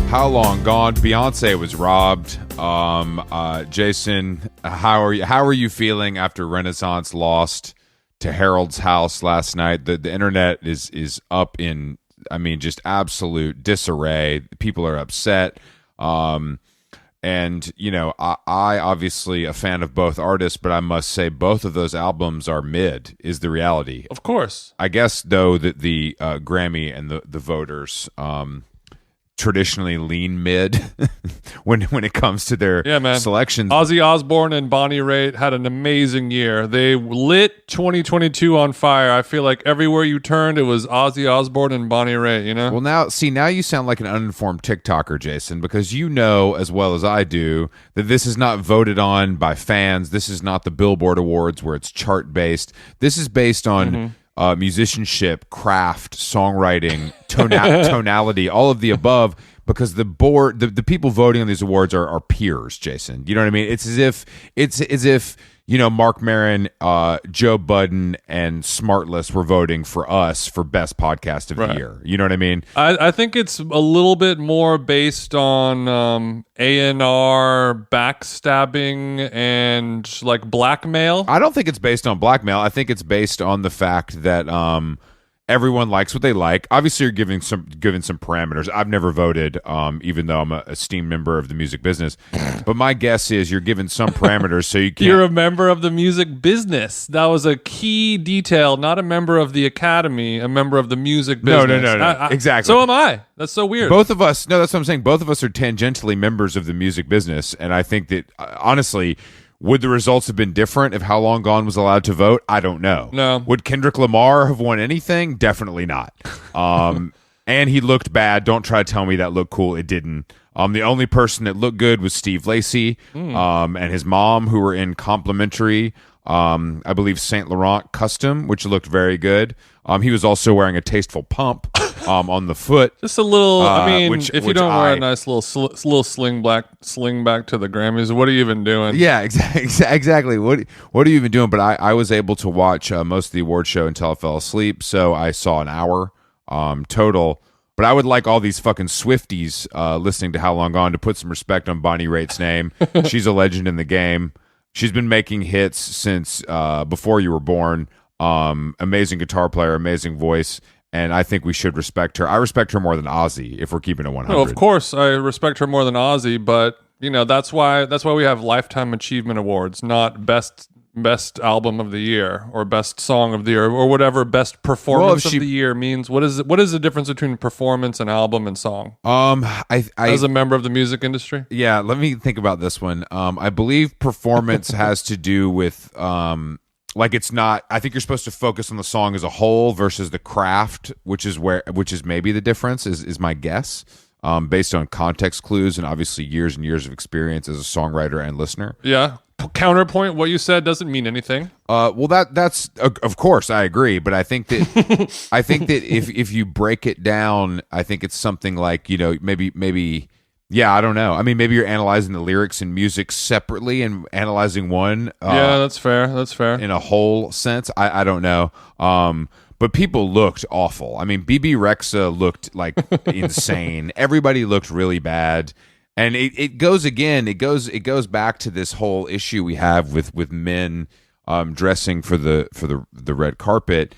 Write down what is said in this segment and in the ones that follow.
How Long Gone? Beyonce was robbed. Jason, how are you feeling after Renaissance lost to Harold's House last night? The internet is up in, just absolute disarray. People are upset. And I obviously a fan of both artists, but I must say both of those albums are mid. Is the reality? Of course. I guess though that the Grammy and the voters traditionally lean mid when it comes to their selections. Ozzy Osbourne and Bonnie Raitt had an amazing year. They lit 2022 on fire. I feel like everywhere you turned, it was Ozzy Osbourne and Bonnie Raitt, Well, now you sound like an uninformed TikToker, Jason, because you know as well as I do that this is not voted on by fans. This is not the Billboard Awards where it's chart-based. This is based on musicianship, craft, songwriting, tonality, all of the above, because the board, the people voting on these awards are peers, Jason. You know what I mean? It's as if Mark Maron, Joe Budden, and Smartless were voting for us for best podcast of the year. You know what I mean? I think it's a little bit more based on A&R backstabbing and like blackmail. I don't think it's based on blackmail. I think it's based on the fact that everyone likes what they like. Obviously, you're giving some parameters. I've never voted, even though I'm a esteemed member of the music business. But my guess is you're given some parameters, so you can't. You're a member of the music business. That was a key detail. Not a member of the academy, a member of the music business. No. Exactly. So am I. That's so weird. Both of us. No, that's what I'm saying. Both of us are tangentially members of the music business, and I think that honestly. Would the results have been different if How Long Gone was allowed to vote? I don't know. No. Would Kendrick Lamar have won anything? Definitely not. And he looked bad. Don't try to tell me that looked cool. It didn't. The only person that looked good was Steve Lacy and his mom, who were in complimentary, I believe, Saint Laurent custom, which looked very good. He was also wearing a tasteful pump on the foot. Just a little, if you don't wear a nice little sling back to the Grammys, what are you even doing? Yeah, exactly. What are you even doing? But I was able to watch most of the award show until I fell asleep, so I saw an hour total. But I would like all these fucking Swifties listening to How Long Gone to put some respect on Bonnie Raitt's name. She's a legend in the game. She's been making hits since before you were born. Amazing guitar player, amazing voice, and I think we should respect her. I respect her more than Ozzy, if we're keeping it 100. Oh, of course, I respect her more than Ozzy, but that's why we have Lifetime Achievement Awards, not best album of the year or best song of the year or whatever best performance of the year means. What is the difference between performance and album and song? As a member of the music industry? Yeah, let me think about this one. I believe performance has to do with it's not. I think you're supposed to focus on the song as a whole versus the craft, which is maybe the difference is my guess, based on context clues and obviously years and years of experience as a songwriter and listener. Yeah. Counterpoint, what you said doesn't mean anything. Well, that's of course I agree, but I think that if you break it down, I think it's something like maybe. Yeah, I don't know. Maybe you're analyzing the lyrics and music separately and analyzing one. Yeah, that's fair. In a whole sense, I don't know. But people looked awful. BB Rexa looked like insane. Everybody looked really bad. And it goes back to this whole issue we have with men dressing for the red carpet.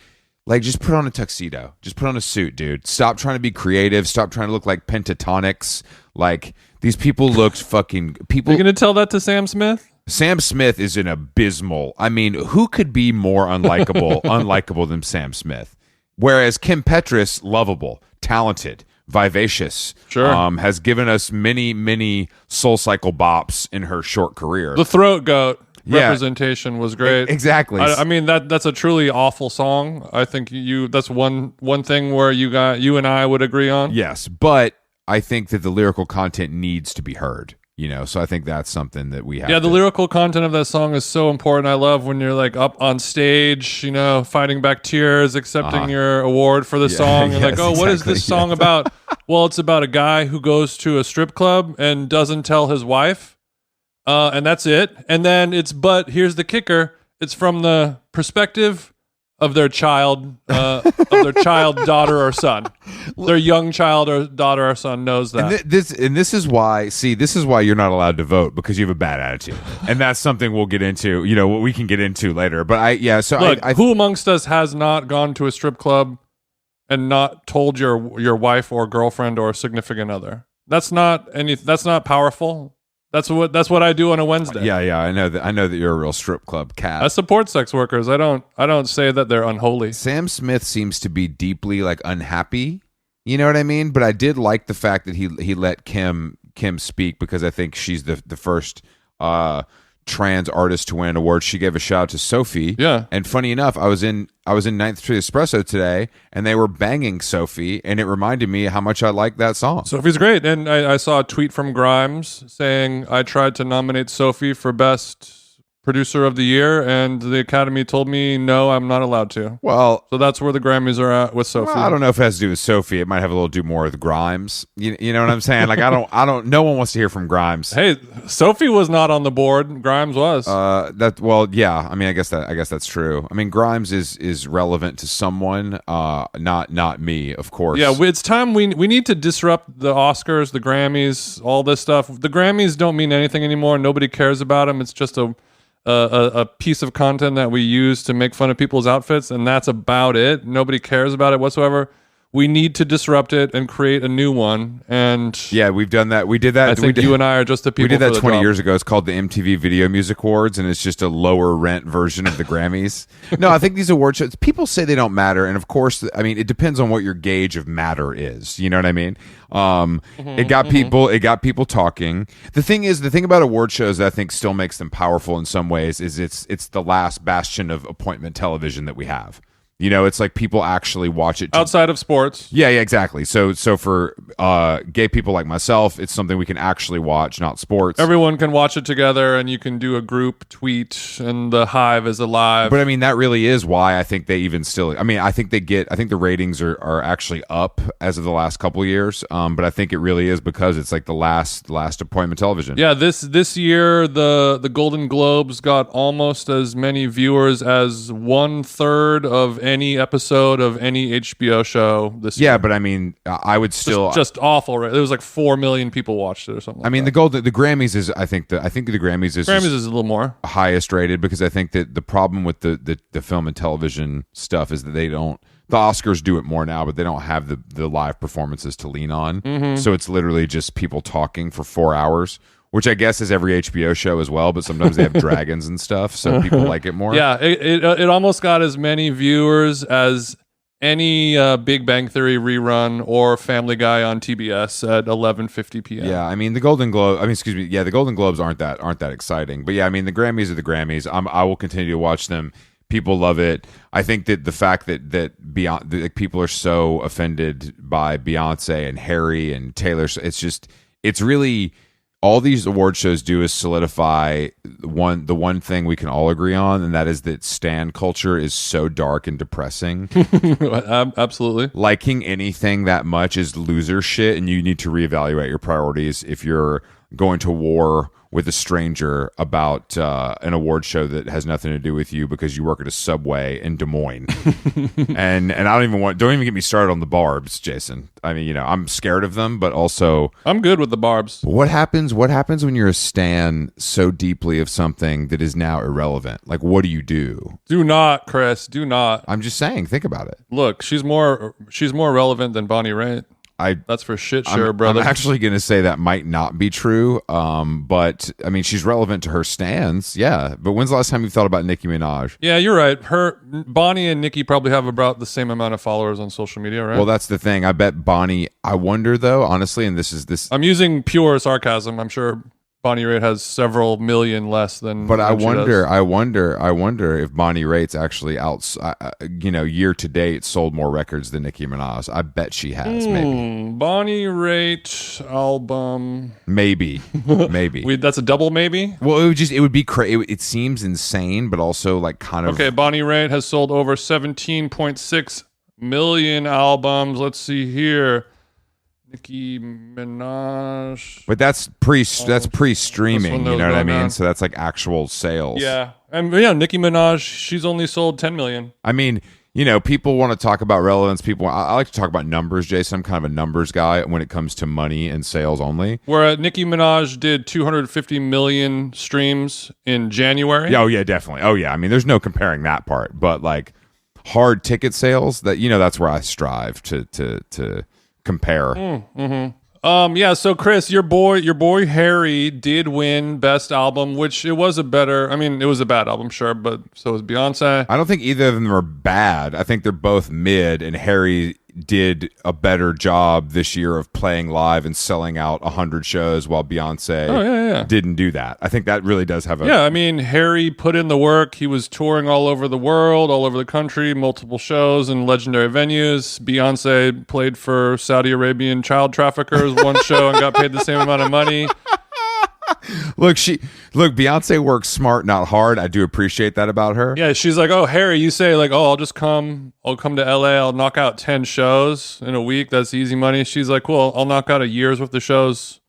Like, just put on a tuxedo. Just put on a suit, dude. Stop trying to be creative. Stop trying to look like Pentatonics. Like, these people looked fucking... People. You're going to tell that to Sam Smith? Sam Smith is an abysmal... who could be more unlikable than Sam Smith? Whereas Kim Petras, lovable, talented, vivacious, sure, has given us many, many Soul Cycle bops in her short career. The Throat Goat representation was great. Exactly. That's a truly awful song. I think that's one thing where you and I would agree on. Yes, but I think that the lyrical content needs to be heard. So I think that's something that we have. Yeah, the lyrical content of that song is so important. I love when you're like up on stage, fighting back tears, accepting your award for the song. And what is this song about? Well, it's about a guy who goes to a strip club and doesn't tell his wife. And that's it. And then but here's the kicker. It's from the perspective of their child, daughter or son. Their young child or daughter or son knows that. This is why you're not allowed to vote, because you have a bad attitude, and that's something we'll get into. What we can get into later. But who amongst us has not gone to a strip club and not told your wife or girlfriend or significant other? That's not powerful. That's what I do on a Wednesday. Yeah, I know that you're a real strip club cat. I support sex workers. I don't say that they're unholy. Sam Smith seems to be deeply unhappy. You know what I mean? But I did like the fact that he let Kim speak, because I think she's the first trans artist to win an award. She gave a shout out to Sophie. Yeah. And funny enough, I was in Ninth Street Espresso today, and they were banging Sophie, and it reminded me how much I like that song. Sophie's great. And I saw a tweet from Grimes saying, I tried to nominate Sophie for Best Producer of the Year, and the Academy told me, no, I'm not allowed to. Well, so that's where the Grammys are at with Sophie. Well, I don't know if it has to do with Sophie. It might have a little to do more with Grimes. You know what I'm saying? I don't. No one wants to hear from Grimes. Hey, Sophie was not on the board. Grimes was. Yeah. I mean, I guess that's true. I mean, Grimes is relevant to someone, not me, of course. Yeah, it's time we need to disrupt the Oscars, the Grammys, all this stuff. The Grammys don't mean anything anymore. Nobody cares about them. It's just a piece of content that we use to make fun of people's outfits, and that's about it. Nobody cares about it whatsoever. We need to disrupt it and create a new one. And yeah, we've done that. We did that. I think you and I are just the people. We did that for 20 job. years ago. It's called the MTV Video Music Awards, and it's just a lower rent version of the Grammys. No, I think these award shows, people say they don't matter, and of course, I mean, it depends on what your gauge of matter is. You know what I mean? It got people talking. The thing about award shows that I think still makes them powerful in some ways is it's the last bastion of appointment television that we have. It's like people actually watch it outside of sports. Yeah, exactly. So for gay people like myself, it's something we can actually watch, not sports. Everyone can watch it together, and you can do a group tweet, and the hive is alive. But I mean, that really is why I think they even still. I mean, I think the ratings are actually up as of the last couple of years. But I think it really is because it's like the last appointment television. Yeah, this year the Golden Globes got almost as many viewers as 1/3 of any episode of any HBO show this year. Yeah, but I mean, I would still just awful. Right? There was like 4 million people watched it or something. I mean, the Grammys is I think the Grammys is a little more highest rated, because I think that the problem with the film and television stuff is that they don't. The Oscars do it more now, but they don't have the live performances to lean on. Mm-hmm. So it's literally just people talking for 4 hours. Which I guess is every HBO show as well, but sometimes they have dragons and stuff, so people like it more. Yeah, it almost got as many viewers as any Big Bang Theory rerun or Family Guy on TBS at 11:50 p.m. Yeah, I mean the Golden Globes aren't that exciting, but yeah, I mean the Grammys are the Grammys. I will continue to watch them. People love it. I think that the fact that people are so offended by Beyonce and Harry and Taylor, it's really. All these award shows do is solidify the one thing we can all agree on, and that is that stan culture is so dark and depressing. Absolutely. Liking anything that much is loser shit, and you need to reevaluate your priorities if you're going to war with a stranger about an award show that has nothing to do with you because you work at a Subway in Des Moines. and I don't even get me started on the barbs, Jason. I mean, I'm scared of them, but also I'm good with the barbs. What happens when you're a stan so deeply of something that is now irrelevant? Like, what do you do? Do not, Chris. Do not. I'm just saying, think about it. Look, she's more relevant than Bonnie Raitt. That's for shit, sure, brother. I'm actually going to say that might not be true, but I mean, she's relevant to her stans, yeah. But when's the last time you thought about Nicki Minaj? Yeah, you're right. Bonnie and Nicki probably have about the same amount of followers on social media, right? Well, that's the thing. I bet Bonnie. I wonder though, honestly, and this. I'm using pure sarcasm. I'm sure Bonnie Raitt has several million less than. But I wonder if Bonnie Raitt's actually year to date sold more records than Nicki Minaj. I bet she has. Maybe Bonnie Raitt album. Maybe. That's a double maybe. Well, it would be crazy. It seems insane, but also like kind of. Okay, Bonnie Raitt has sold over 17.6 million albums. Let's see here. Nicki Minaj. But that's pre-streaming, you know what I mean? Down. So that's like actual sales. Yeah. And yeah, Nicki Minaj, she's only sold 10 million. I mean, you know, people want to talk about relevance. I like to talk about numbers, Jason. I'm kind of a numbers guy when it comes to money and sales only. Where Nicki Minaj did 250 million streams in January. Yeah, oh yeah, definitely. Oh yeah. I mean, there's no comparing that part, but like hard ticket sales, that, you know, that's where I strive to compare. Yeah, so Chris, your boy Harry did win Best Album, which it was a bad album, sure, but so was Beyonce. I don't think either of them are bad. I think they're both mid, and Harry did a better job this year of playing live and selling out 100 shows, while Beyonce didn't do that. I think that really does have a... Yeah, I mean, Harry put in the work. He was touring all over the world, all over the country, multiple shows in legendary venues. Beyonce played for Saudi Arabian child traffickers one show and got paid the same amount of money. Look, Beyonce works smart, not hard. I do appreciate that about her. Yeah, she's like, oh, Harry, you say like, oh, I'll come to LA, I'll knock out 10 shows in a week. That's easy money. She's like, cool, I'll knock out a year's worth of shows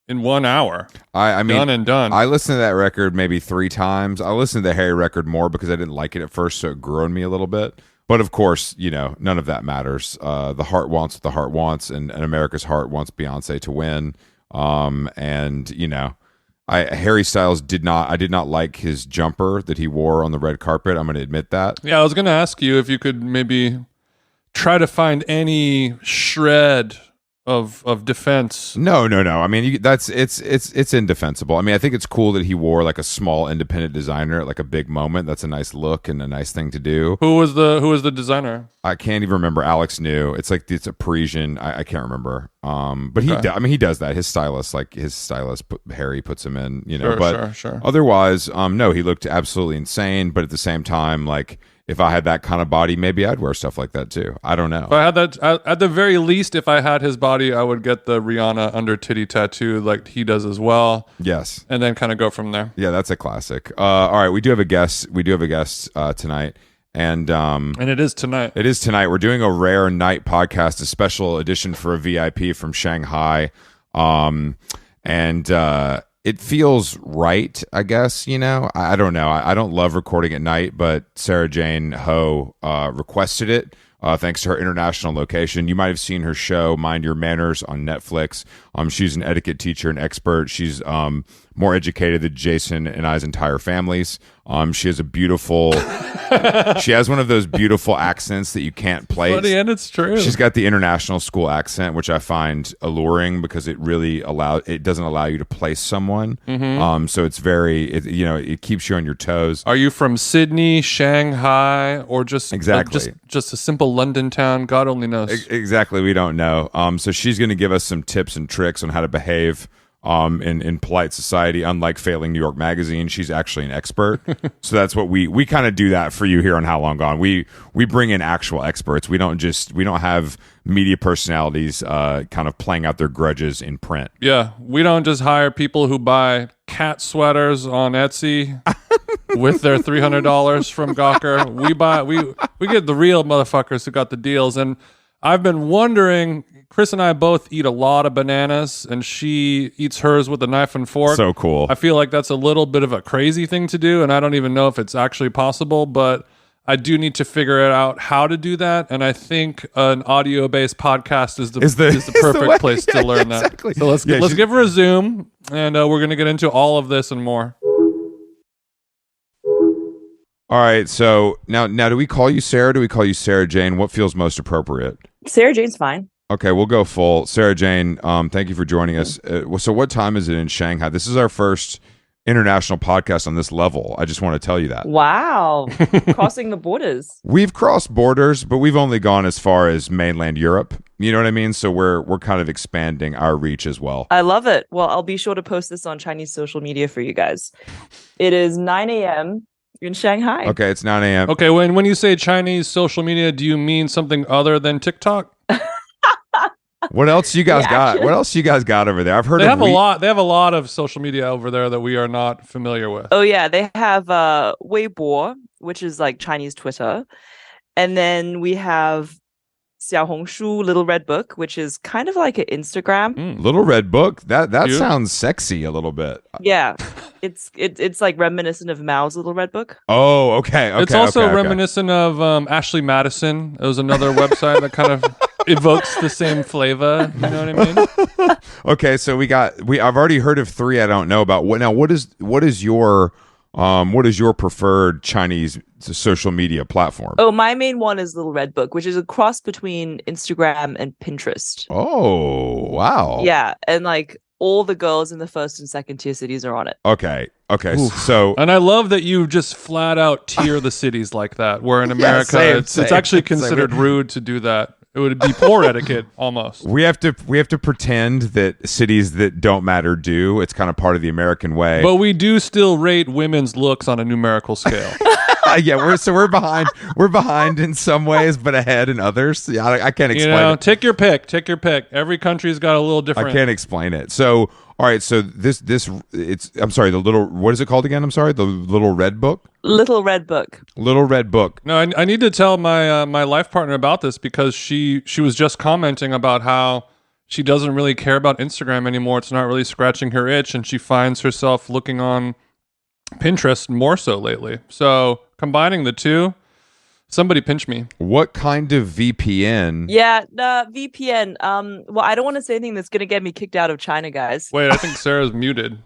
in 1 hour. I mean, done and done. I listened to that record maybe 3 times. I listened to the Harry record more because I didn't like it at first, so it grew on me a little bit. But of course, you know, none of that matters. The heart wants what the heart wants, and America's heart wants Beyonce to win. And you know, Harry Styles I did not like his jumper that he wore on the red carpet. I'm going to admit that. Yeah, I was going to ask you if you could maybe try to find any shred of defense. No. I mean, it's indefensible. I mean, I think it's cool that he wore like a small independent designer at like a big moment. That's a nice look and a nice thing to do. Who was the designer? I can't even remember. Alex knew. It's a Parisian. I can't remember. But he does that. His stylist Harry puts him in. You know, sure. Otherwise, no, he looked absolutely insane. But at the same time, like, if I had that kind of body, maybe I'd wear stuff like that too. I don't know. If I had that, at the very least, if I had his body, I would get the Rihanna under titty tattoo like he does as well. Yes, and then kind of go from there. Yeah, that's a classic. All right, we do have a guest. Tonight. And it is tonight. It is tonight. We're doing a rare night podcast, a special edition for a VIP from Shanghai. It feels right, I guess, you know. I don't know. I don't love recording at night, but Sara Jane Ho requested it. Thanks to her international location. You might have seen her show, Mind Your Manners, on Netflix. She's an etiquette teacher and expert. She's more educated than Jason and I's entire families. She has a beautiful... she has one of those beautiful accents that you can't place. Funny, and it's true. She's got the international school accent, which I find alluring because it really doesn't allow you to place someone. Mm-hmm. So it's it keeps you on your toes. Are you from Sydney, Shanghai, or just exactly just a simple London town? God only knows. Exactly, we don't know. So she's going to give us some tips and tricks on how to behave in polite society. Unlike failing New York Magazine, she's actually an expert. So that's what we kind of do that for you here on How Long Gone. We bring in actual experts. We don't have media personalities kind of playing out their grudges in print. Yeah, we don't just hire people who buy cat sweaters on Etsy with their $300 from Gawker. We get the real motherfuckers who got the deals. And I've been wondering, Chris and I both eat a lot of bananas, and she eats hers with a knife and fork. So cool. I feel like that's a little bit of a crazy thing to do, and I don't even know if it's actually possible, but I do need to figure out how to do that, and I think an audio-based podcast is the perfect place to learn exactly. that. So let's give her a Zoom, and we're going to get into all of this and more. All right, so now do we call you Sarah? Do we call you Sara Jane? What feels most appropriate? Sara Jane's fine. Okay, we'll go full. Sara Jane, thank you for joining us. So what time is it in Shanghai? This is our first international podcast on this level. I just want to tell you that. Wow. Crossing the borders. We've crossed borders, but we've only gone as far as mainland Europe. You know what I mean? So we're kind of expanding our reach as well. I love it. Well, I'll be sure to post this on Chinese social media for you guys. It is 9 a.m. in Shanghai. Okay, it's 9 a.m. Okay, when you say Chinese social media, do you mean something other than TikTok? What else you guys got? What else you guys got over there? I've heard they have a lot. They have a lot of social media over there that we are not familiar with. Oh yeah, they have Weibo, which is like Chinese Twitter, and then we have Xiaohongshu Little Red Book, which is kind of like an Instagram. Little Red Book. That Cute. sounds sexy a little bit. Yeah, it's like reminiscent of Mao's Little Red Book. Oh, okay. It's also reminiscent of Ashley Madison. It was another website that kind of evokes the same flavor. You know what I mean? Okay, so I've already heard of three I don't know about. What is your preferred Chinese social media platform? Oh, my main one is Little Red Book, which is a cross between Instagram and Pinterest. Oh, wow. Yeah, and like all the girls in the first and second tier cities are on it. Okay. Oof. So And I love that you just flat out tier the cities like that, where in America same, it's same. actually It's like- considered rude to do that. It would be poor etiquette almost. we have to pretend that cities that don't matter do. It's kind of part of the American way. But we do still rate women's looks on a numerical scale. Yeah, we're behind. We're behind in some ways, but ahead in others. Yeah, I can't You explain know, it. take your pick. Take your pick. Every country's got a little I different. can't explain it. So, all right. So this it's. I'm sorry. The little. What is it called again? I'm sorry. The Little Red Book. Little Red Book. Little Red Book. No, I need to tell my my life partner about this because she was just commenting about how she doesn't really care about Instagram anymore. It's not really scratching her itch, and she finds herself looking on Pinterest more so lately. So combining the two, somebody pinch me. What kind of VPN? Yeah, VPN. Well, I don't want to say anything that's gonna get me kicked out of China, guys. Wait, I think Sarah's muted.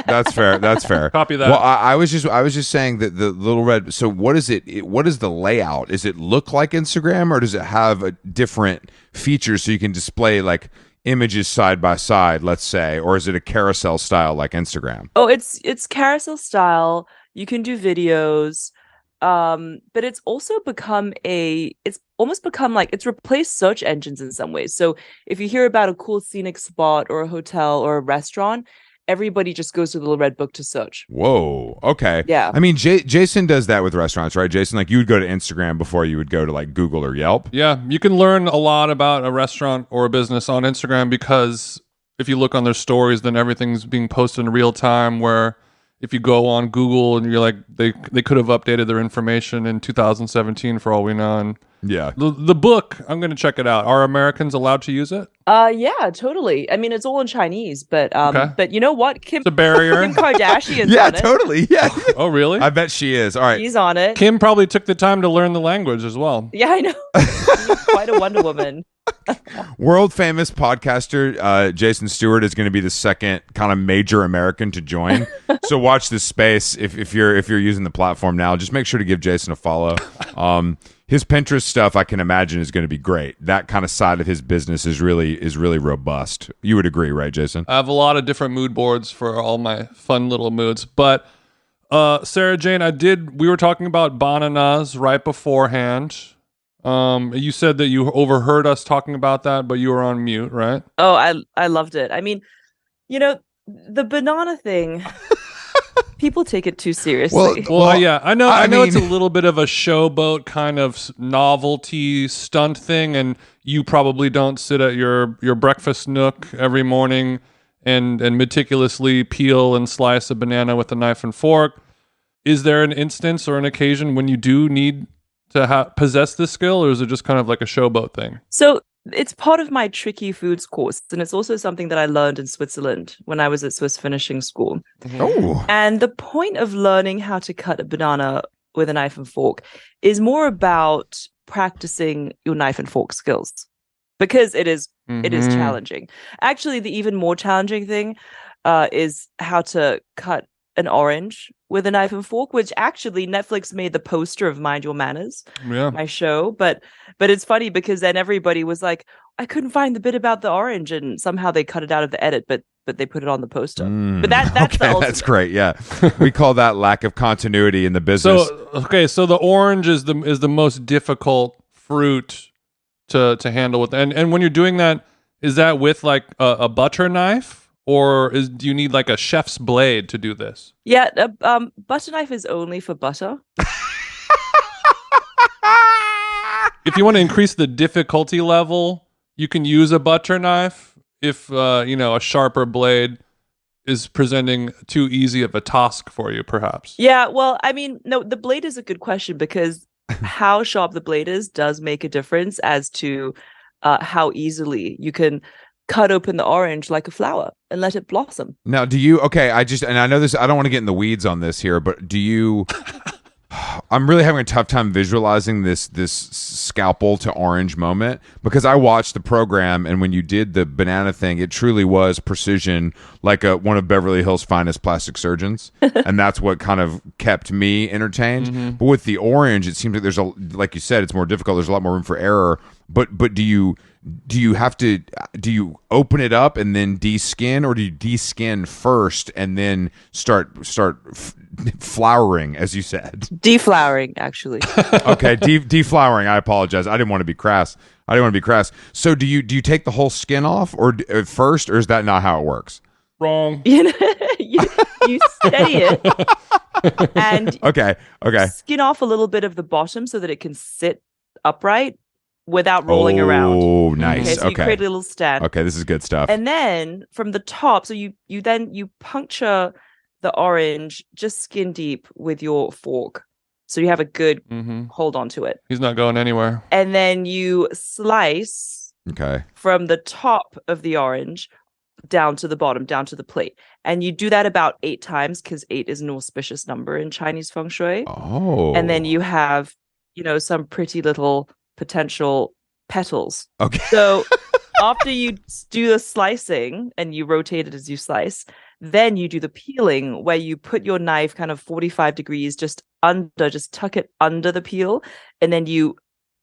That's fair. That's fair. Copy that. Well, I was just saying that the Little Red. So what is it? What is the layout? Does it look like Instagram, or does it have a different features so you can display like images side by side, let's say, or is it a carousel style like Instagram? Oh, it's carousel style. You can do videos. But it's also become it's almost become like it's replaced search engines in some ways. So if you hear about a cool scenic spot or a hotel or a restaurant, everybody just goes to the Little Red Book to search. Whoa. Okay. Yeah. I mean, Jason does that with restaurants, right? Jason, like you would go to Instagram before you would go to like Google or Yelp. Yeah, you can learn a lot about a restaurant or a business on Instagram because if you look on their stories, then everything's being posted in real time. Where if you go on Google and you're like, they could have updated their information in 2017 for all we know. And Yeah. the book, I'm going to check it out. Are Americans allowed to use it? Yeah, totally. I mean, it's all in Chinese, but Okay. but you know what? It's a barrier. Kim Kardashian's Yeah, on it. totally. Yeah. Oh, really? I bet she is. All right. She's on it. Kim probably took the time to learn the language as well. Yeah, I know. She's quite a Wonder Woman. World famous podcaster Jason Stewart is going to be the second kind of major American to join. So watch this space if you're using the platform now. Just make sure to give Jason a follow. His Pinterest stuff, I can imagine, is going to be great. That kind of side of his business is really robust. You would agree, right, Jason? I have a lot of different mood boards for all my fun little moods. But Sarah Jane, we were talking about bananas right beforehand. You said that you overheard us talking about that, but you were on mute, right? Oh, I loved it. I mean, you know, the banana thing, people take it too seriously. Well, yeah, I know. I know mean- it's a little bit of a showboat kind of novelty stunt thing, and you probably don't sit at your breakfast nook every morning and meticulously peel and slice a banana with a knife and fork. Is there an instance or an occasion when you do need to possess this skill, or is it just kind of like a showboat thing? So it's part of my tricky foods course, and it's also something that I learned in Switzerland when I was at Swiss finishing school. Oh. And the point of learning how to cut a banana with a knife and fork is more about practicing your knife and fork skills, because it is challenging. Actually, the even more challenging thing is how to cut an orange with a knife and fork, which actually Netflix made the poster of Mind Your Manners, Yeah. my show. But it's funny because then everybody was like, I couldn't find the bit about the orange, and somehow they cut it out of the edit, but they put it on the poster. But that's the Okay, ultimate. that's great. Yeah. We call that lack of continuity in the business. So the orange is the most difficult fruit to handle with, and when you're doing that, is that with like a butter knife? Or do you need like a chef's blade to do this? Yeah, butter knife is only for butter. If you want to increase the difficulty level, you can use a butter knife. If a sharper blade is presenting too easy of a task for you, perhaps. Yeah, well, I mean, no, the blade is a good question because how sharp the blade is does make a difference as to how easily you can cut open the orange like a flower and let it blossom. Now, do you? Okay, and I know this. I don't want to get in the weeds on this here, but do you? I'm really having a tough time visualizing this scalpel to orange moment, because I watched the program, and when you did the banana thing, it truly was precision, like one of Beverly Hills' finest plastic surgeons, and that's what kind of kept me entertained. But with the orange, it seems like like you said, it's more difficult. There's a lot more room for error. But do you open it up and then deskin, or do you deskin first and then start flowering, as you said? Deflowering, actually. Okay, deflowering. I apologize. I didn't want to be crass. So do you take the whole skin off or first, or is that not how it works? Wrong. You steady it and Okay. skin off a little bit of the bottom so that it can sit upright without rolling around. Oh, nice. Okay, so you create a little stand. Okay, this is good stuff. And then from the top, so you puncture the orange just skin deep with your fork, so you have a good hold on to it. He's not going anywhere. And then you slice from the top of the orange down to the bottom, down to the plate. And you do that about 8 times, because 8 is an auspicious number in Chinese feng shui. Oh. And then you have, some pretty little potential petals. Okay. So after you do the slicing and you rotate it as you slice, then you do the peeling, where you put your knife kind of 45 degrees just tuck it under the peel, and then you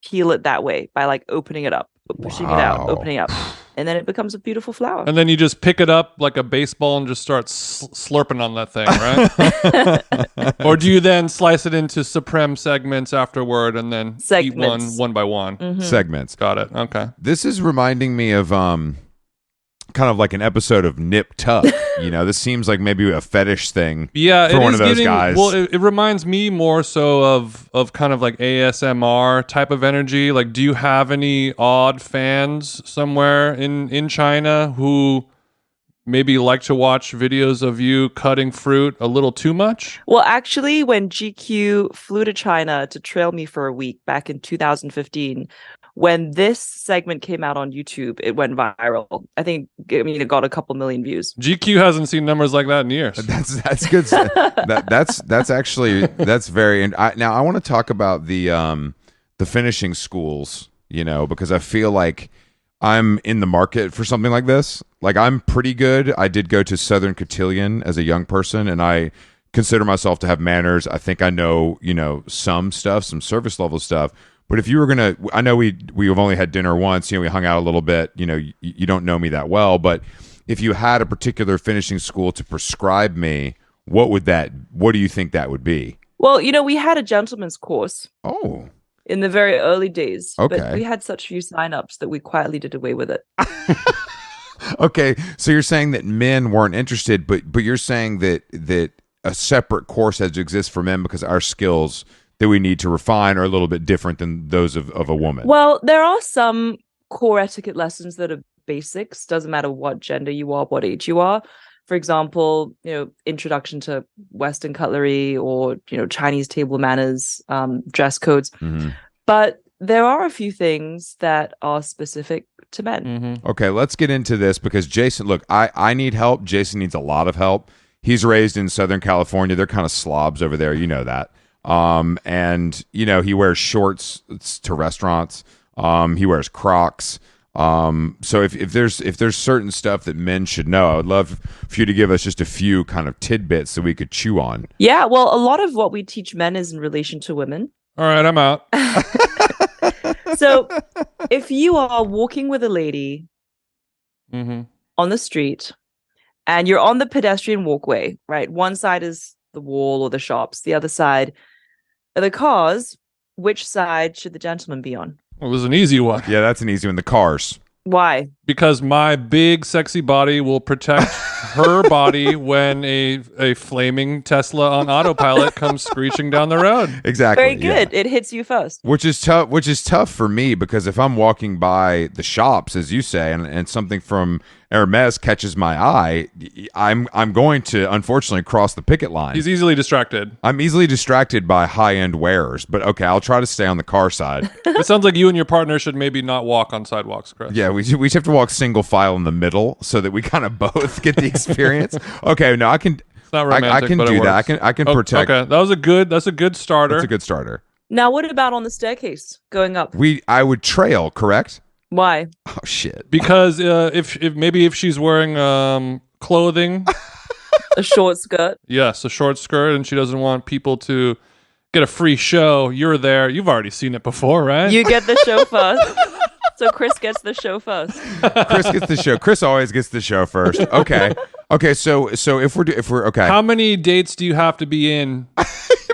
peel it that way by like opening it up, pushing it out, opening up, and then it becomes a beautiful flower. And then you just pick it up like a baseball and just start slurping on that thing, right? Or do you then slice it into supreme segments afterward and then eat one by one? Segments. Got it. Okay. This is reminding me of kind of like an episode of Nip Tuck. This seems like maybe a fetish thing. Yeah, for one of those guys. Well, it reminds me more so of kind of like ASMR type of energy. Like, do you have any odd fans somewhere in China who maybe like to watch videos of you cutting fruit a little too much? Well, actually, when GQ flew to China to trail me for a week back in 2015, when this segment came out on YouTube, it went viral. It got a couple million views. GQ hasn't seen numbers like that in years. That's good. That's very. Now I want to talk about the finishing schools. Because I feel like I'm in the market for something like this. Like, I'm pretty good. I did go to Southern Cotillion as a young person, and I consider myself to have manners. I think I know some stuff, some service level stuff. But if you were gonna, I know we've only had dinner once. We hung out a little bit. You don't know me that well, but if you had a particular finishing school to prescribe me, what do you think that would be? Well, we had a gentleman's course. Oh. In the very early days. Okay. But we had such few signups that we quietly did away with it. Okay, so you're saying that men weren't interested, but you're saying that a separate course has to exist for men because our skills that we need to refine are a little bit different than those of a woman. Well, there are some core etiquette lessons that are basics. Doesn't matter what gender you are, what age you are. For example, introduction to Western cutlery, or Chinese table manners, dress codes. But there are a few things that are specific to men. Okay, let's get into this, because Jason, look, I need help. Jason needs a lot of help. He's raised in Southern California. They're kind of slobs over there. You know that. And he wears shorts to restaurants. He wears Crocs. So if there's certain stuff that men should know, I would love for you to give us just a few kind of tidbits that we could chew on. Yeah, well, a lot of what we teach men is in relation to women. All right, I'm out. So if you are walking with a lady on the street and you're on the pedestrian walkway, right? One side is the wall or the shops, the other side are the cars. Which side should the gentleman be on? It was an easy one. Yeah, that's an easy one. The cars. Why? Because my big sexy body will protect her body when a flaming Tesla on autopilot comes screeching down the road. Exactly. Very good. Yeah. It hits you first. Which is tough. Which is tough for me because if I'm walking by the shops, as you say, and something from Hermes catches my eye, I'm going to unfortunately cross the picket line. He's easily distracted. I'm easily distracted by high end wearers, but okay, I'll try to stay on the car side. It sounds like you and your partner should maybe not walk on sidewalks, Chris. Yeah, we just have to walk single file in the middle so that we kind of both get the experience. Okay, no, I can. It's not romantic, I can but do it that. works. I can protect. Okay, that's a good starter. That's a good starter. Now, what about on the staircase going up? I would trail, correct? Why? Oh shit. Because if she's wearing clothing, A short skirt. yes, a short skirt, and she doesn't want people to get a free show, you're there. You've already seen it before, right? You get the show first. So Chris gets the show first. Chris gets the show. Chris always gets the show first. Okay. Okay. So if we're okay. How many dates do you have to be in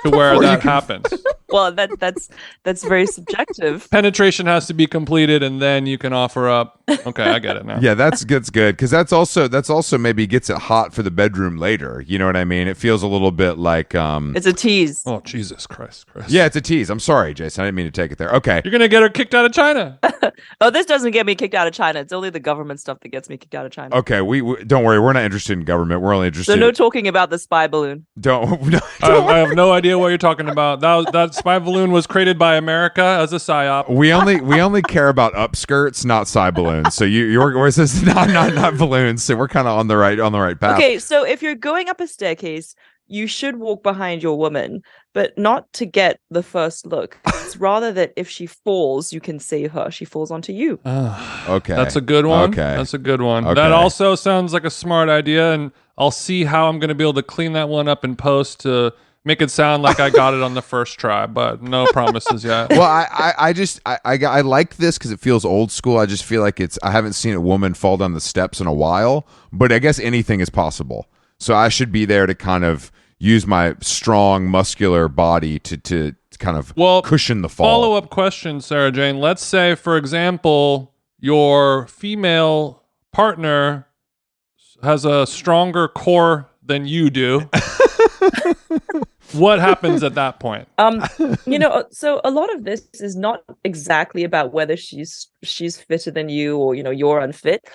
to where Before you that can- happens? Well, that's very subjective. Penetration has to be completed, and then you can offer up. Okay, I get it now. Yeah, that's good because that's also maybe gets it hot for the bedroom later. You know what I mean? It feels a little bit like It's a tease. Oh, Jesus Christ, Chris. yeah, it's a tease. I'm sorry, Jason. I didn't mean to take it there. Okay. You're gonna get her kicked out of China. Oh, this doesn't get me kicked out of China. It's only the government stuff that gets me kicked out of China. Okay, we don't worry. We're not interested in government. We're only interested. So no talking about the spy balloon. don't. No, I have no idea what you're talking about. That spy balloon was created by America as a psyop. we only care about upskirts, not side balloons. So yours is not balloons. So we're kind of on the right path. Okay, so if you're going up a staircase, you should walk behind your woman, but not to get the first look. It's rather that if she falls, you can save her. She falls onto you. Okay, That's a good one. Okay, That's a good one. Okay. That also sounds like a smart idea, and I'll see how I'm going to be able to clean that one up in post to make it sound like I got it on the first try, but no promises yet. Well, I like this because it feels old school. I just feel like I haven't seen a woman fall down the steps in a while, but I guess anything is possible. So I should be there to kind of use my strong, muscular body to kind of cushion the fall. Follow-up question, Sarah Jane. Let's say, for example, your female partner has a stronger core than you do. What happens at that point? So a lot of this is not exactly about whether she's fitter than you or you're unfit.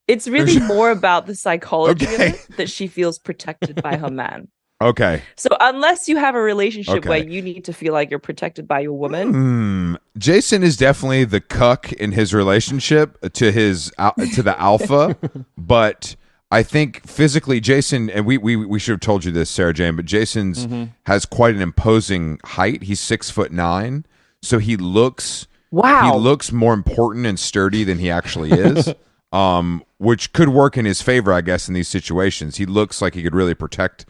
It's really more about the psychology of it, that she feels protected by her man. Okay. So unless you have a relationship Okay. where you need to feel like you're protected by your woman, Jason is definitely the cuck in his relationship to the alpha, but I think physically Jason, and we should have told you this, Sarah Jane, but Jason's has quite an imposing height. He's 6'9", so he looks more important and sturdy than he actually is. Which could work in his favor, I guess, in these situations. He looks like he could really protect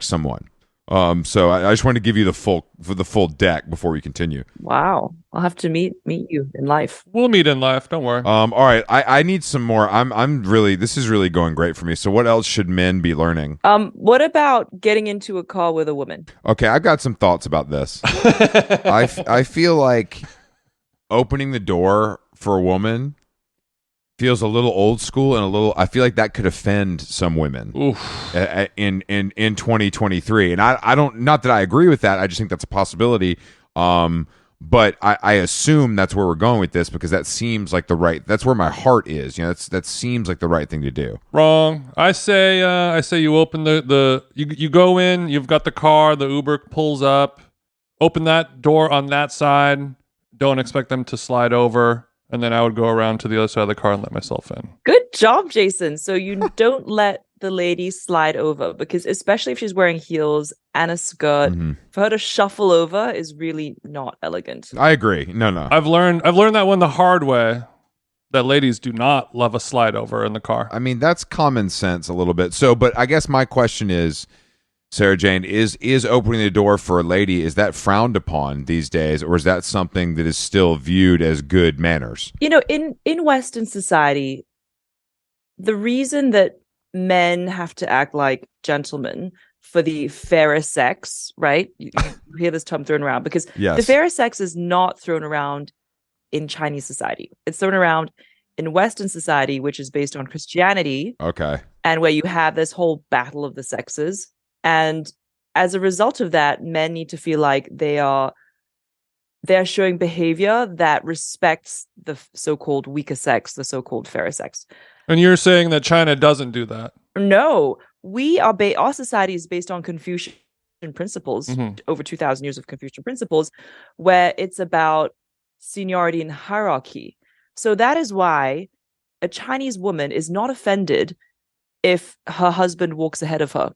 someone. So I just wanted to give you the full deck before we continue. wow, I'll have to meet you in life. We'll meet in life. Don't worry. All right, I need some more. I'm really, this is really going great for me. So what else should men be learning? What about getting into a car with a woman? Okay, I've got some thoughts about this. I feel like opening the door for a woman feels a little old school and I feel like that could offend some women in 2023. And I don't, not that I agree with that. I just think that's a possibility. But I assume that's where we're going with this because that seems like that's where my heart is. That seems like the right thing to do. Wrong. I say you open you go in, you've got the car, the Uber pulls up, open that door on that side. Don't expect them to slide over. And then I would go around to the other side of the car and let myself in. Good job, Jason. So you don't let the lady slide over, because especially if she's wearing heels and a skirt, for her to shuffle over is really not elegant. I agree. No. I've learned that one the hard way, that ladies do not love a slide over in the car. I mean, that's common sense a little bit. So, but I guess my question is, Sarah Jane, is opening the door for a lady, is that frowned upon these days, or is that something that is still viewed as good manners? In Western society, the reason that men have to act like gentlemen for the fairer sex, right? You hear this term thrown around because Yes. the fairer sex is not thrown around in Chinese society. It's thrown around in Western society, which is based on Christianity, Okay. and where you have this whole battle of the sexes. And as a result of that, men need to feel like they're showing behavior that respects the so-called weaker sex, the so-called fairer sex. And you're saying that China doesn't do that? No, our society is based on Confucian principles, over 2,000 years of Confucian principles, where it's about seniority and hierarchy. So that is why a Chinese woman is not offended if her husband walks ahead of her,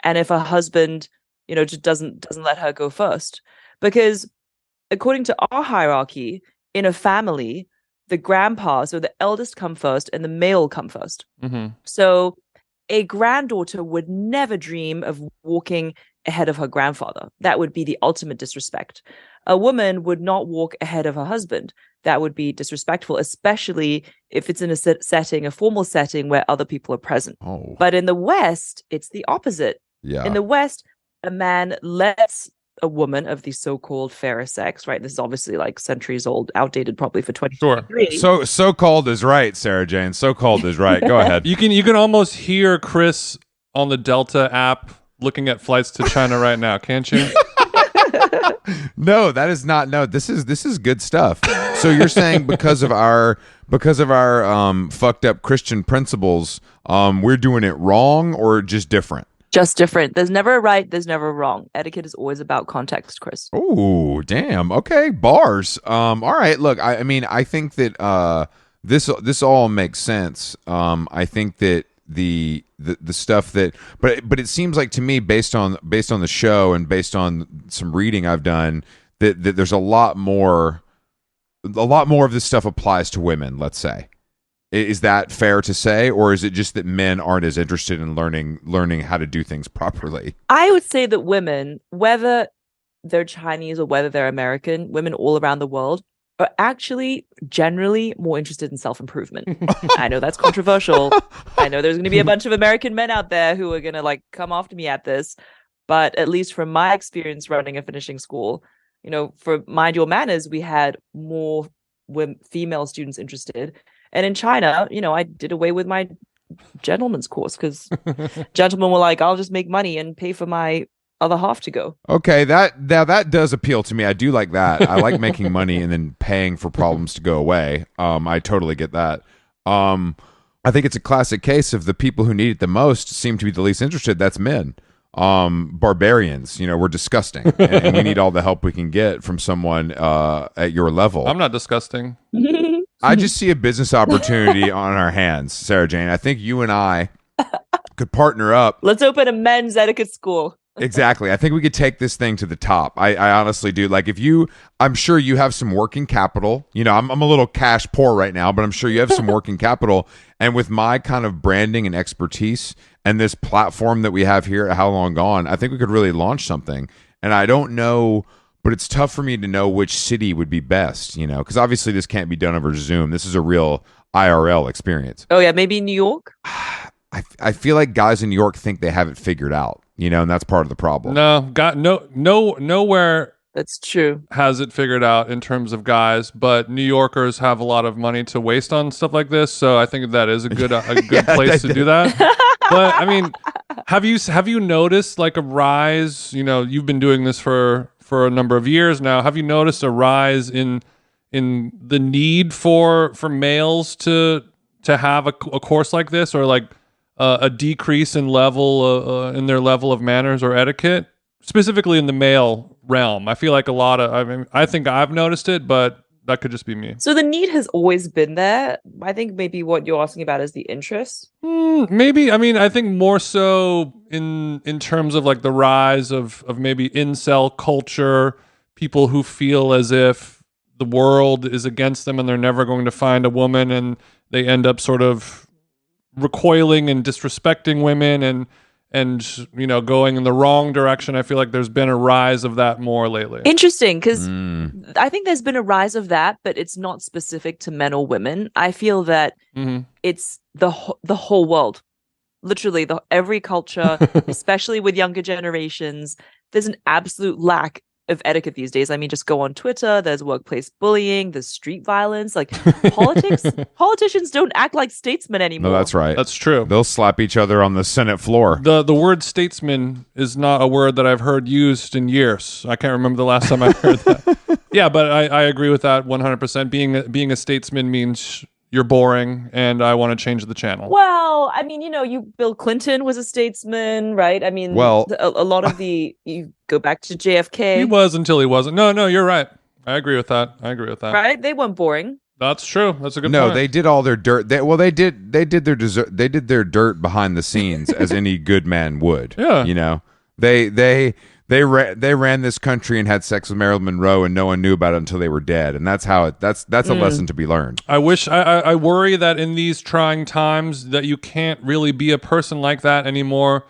and if her husband, just doesn't let her go first, because according to our hierarchy in a family, the grandpa, so the eldest come first and the male come first. So a granddaughter would never dream of walking ahead of her grandfather. That would be the ultimate disrespect. A woman would not walk ahead of her husband. That would be disrespectful, especially if it's in a formal setting where other people are present. Oh. But in the West, it's the opposite. Yeah. In the West, a man lets a woman of the so-called fairer sex, right? This is obviously like centuries old, outdated probably for 2023. Sure. So-called is right, Sara Jane. So-called is right. Go ahead. You can almost hear Chris on the Delta app looking at flights to China right now, can't you? No, that is not. No, this is good stuff. So you're saying because of our fucked up Christian principles, we're doing it wrong or just different? Just different. There's never a right, there's never a wrong. Etiquette is always about context, Chris. Oh, damn. Okay, bars. All right. Look, I mean, I think that this all makes sense. I think that the stuff that, but it seems like to me, based on the show and based on some reading I've done, that there's a lot more of this stuff applies to women. Let's say. Is that fair to say, or is it just that men aren't as interested in learning how to do things properly? I would say that women, whether they're Chinese or whether they're American, women all around the world are actually generally more interested in self-improvement. I know that's controversial. I know there's going to be a bunch of American men out there who are going to come after me at this. But at least from my experience running a finishing school, for Mind Your Manners, we had more female students interested. And in China, I did away with my gentleman's course because gentlemen were like, I'll just make money and pay for my other half to go. Okay, that does appeal to me. I do like that. I like making money and then paying for problems to go away. I totally get that. I think it's a classic case of the people who need it the most seem to be the least interested. That's men. Barbarians, we're disgusting and we need all the help we can get from someone at your level. I'm not disgusting. I just see a business opportunity on our hands, Sara Jane. I think you and I could partner up. Let's open a men's etiquette school. Exactly. I think we could take this thing to the top. I honestly do. Like I'm sure you have some working capital. I'm a little cash poor right now, but I'm sure you have some working capital. And with my kind of branding and expertise and this platform that we have here at How Long Gone, I think we could really launch something. And I don't know, but it's tough for me to know which city would be best, because obviously this can't be done over Zoom. This is a real IRL experience. Oh, yeah. Maybe New York? I feel like guys in New York think they have it figured out, and that's part of the problem. Nowhere That's true. has it figured out in terms of guys, but New Yorkers have a lot of money to waste on stuff like this, so I think that is a good place to do that. But I mean, have you noticed like a rise? You've been doing this for a number of years now. Have you noticed a rise in the need for males to have a course like this, or like a decrease in in their level of manners or etiquette, specifically in the male realm? I feel like I think I've noticed it, but that could just be me. So the need has always been there. I think maybe what you're asking about is the interest. Maybe. I mean, I think more so in terms of like the rise of maybe incel culture, people who feel as if the world is against them and they're never going to find a woman, and they end up sort of recoiling and disrespecting women and going in the wrong direction. I feel like there's been a rise of that more lately. Interesting, because I think there's been a rise of that, but it's not specific to men or women. I feel that it's the whole world, literally every culture, especially with younger generations. There's an absolute lack of etiquette these days. I mean, just go on Twitter. There's workplace bullying. There's street violence. Like politicians don't act like statesmen anymore. No, that's right. That's true. They'll slap each other on the Senate floor. The word statesman is not a word that I've heard used in years. I can't remember the last time I heard that. Yeah, but I agree with that 100%. Being a statesman means you're boring, and I want to change the channel. Well, I mean, Bill Clinton was a statesman, right? I mean, Well, a lot of you go back to JFK. He was until he wasn't. No, you're right. I agree with that. Right? They weren't boring. That's true. That's a good point. No, they did all their dirt. They did their dirt behind the scenes as any good man would. Yeah. They ran this country and had sex with Marilyn Monroe, and no one knew about it until they were dead. And that's how that's a lesson to be learned. I worry that in these trying times that you can't really be a person like that anymore,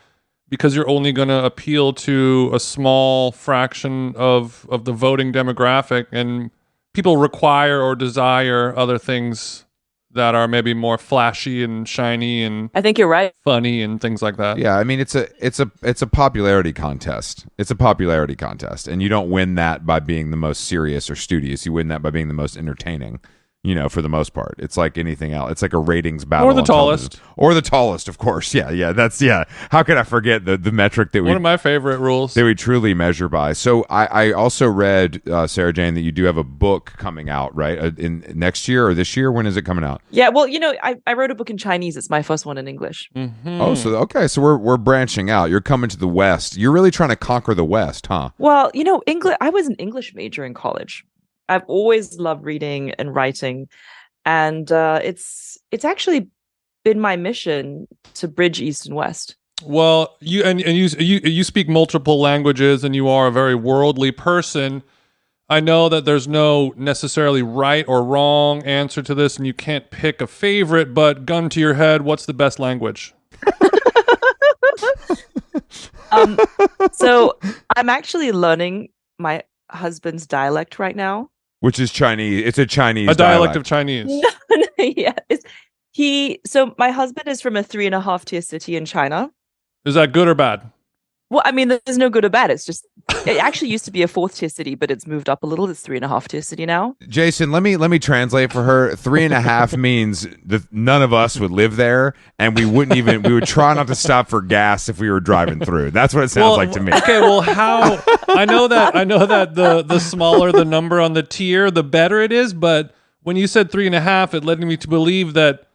because you're only going to appeal to a small fraction of the voting demographic, and people require or desire other things that are maybe more flashy and shiny and I think you're right. funny and things like that. Yeah, I mean it's a popularity contest. It's a popularity contest, and you don't win that by being the most serious or studious. You win that by being the most entertaining. For the most part, it's like anything else. It's like a ratings battle, or the tallest, or the tallest, of course. Yeah. That's How could I forget the metric that one of my favorite rules that we truly measure by? So I also read, Sara Jane, that you do have a book coming out, right? In next year or this year? When is it coming out? Yeah, well, I wrote a book in Chinese. It's my first one in English. Mm-hmm. Oh, so okay, so we're branching out. You're coming to the West. You're really trying to conquer the West, huh? Well, English. I was an English major in college. I've always loved reading and writing, and it's actually been my mission to bridge East and West. Well, you speak multiple languages, and you are a very worldly person. I know that there's no necessarily right or wrong answer to this, and you can't pick a favorite, but gun to your head, what's the best language? So I'm actually learning my husband's dialect right now. Which is Chinese. It's a Chinese dialect of Chinese. Yeah. So my husband is from a 3.5 tier city in China. Is that good or bad? Well, I mean, there's no good or bad. It's just, it actually used to be a 4th tier city, but it's moved up a little. It's 3.5 tier city now. Jason, let me translate for her. 3.5 means that none of us would live there, and we would try not to stop for gas if we were driving through. That's what it sounds like to me. Okay, well, how I know that the smaller the number on the tier, the better it is. But when you said 3.5, it led me to believe that.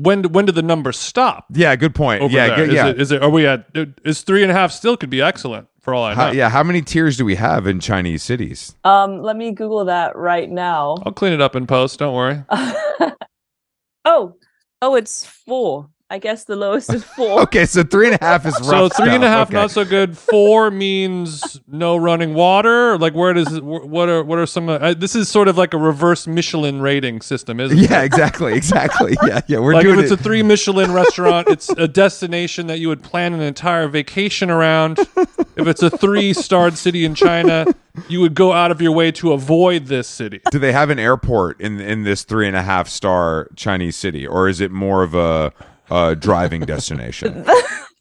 When do the numbers stop? Yeah, good point. Over Yeah, there? Are we at? Is 3.5 still could be excellent for all I know? How many tiers do we have in Chinese cities? Let me Google that right now. I'll clean it up in post. Don't worry. Oh, it's 4. I guess the lowest is 4. Okay, so 3.5 is rough. So 3.5 okay. not so good. 4 means no running water. Like what are some? This is sort of like a reverse Michelin rating system, isn't it? Yeah, exactly. Yeah. We're like doing if it's a 3 Michelin restaurant, it's a destination that you would plan an entire vacation around. If it's a 3-starred city in China, you would go out of your way to avoid this city. Do they have an airport in this 3.5-star Chinese city, or is it more of a driving destination?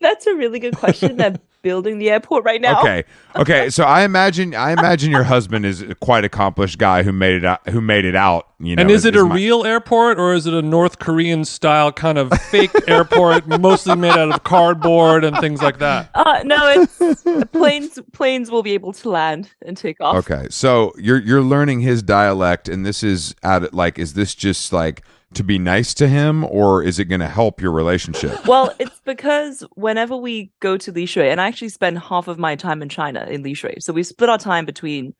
That's a really good question. They're building the airport right now. Okay. So I imagine your husband is a quite accomplished guy who made it out. And is it a real airport, or is it a North Korean style kind of fake airport, mostly made out of cardboard and things like that? No, it's planes will be able to land and take off. Okay, so you're learning his dialect, and this is is this just like to be nice to him, or is it going to help your relationship? Well, it's because whenever we go to Lishui, and I actually spend half of my time in China in Lishui, so we split our time between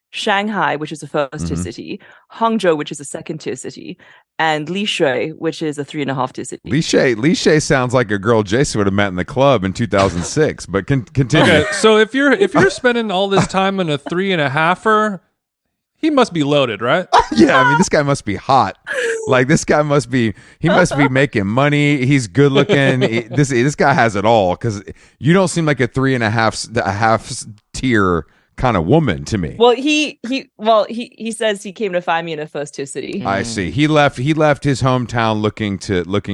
Shanghai, which is a 1st-tier city, Hangzhou, which is a 2nd-tier city, and Lishui, which is a 3.5-tier city. Lishui sounds like a girl Jason would have met in the club in 2006. But continue. Okay, so if you're spending all this time in a 3.5er, he must be loaded, right? Yeah, I mean, this guy must be hot. Like, he must be making money. He's good looking. This guy has it all, because you don't seem like a 3.5 tier kind of woman to me. Well, he says he came to find me in a 1st-tier city. I see. He left his hometown looking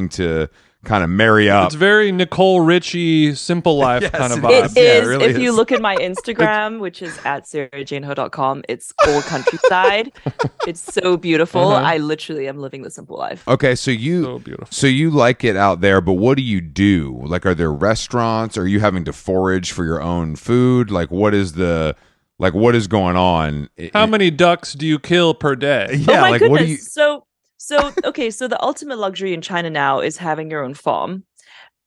to kind of marry up. It's very Nicole Richie, Simple Life Yes, kind of it vibe. It Yeah, is. it really If you is. look at my Instagram, which is at sarajaneho.com, it's all countryside. It's so beautiful. I literally am living the simple life. Okay, So beautiful. so you like it out there, but what do you do? Like, are there restaurants? Are you having to forage for your own food? Like, what is going on? How many ducks do you kill per day? Yeah, Oh my like goodness. what do you? So okay, so the ultimate luxury in China now is having your own farm.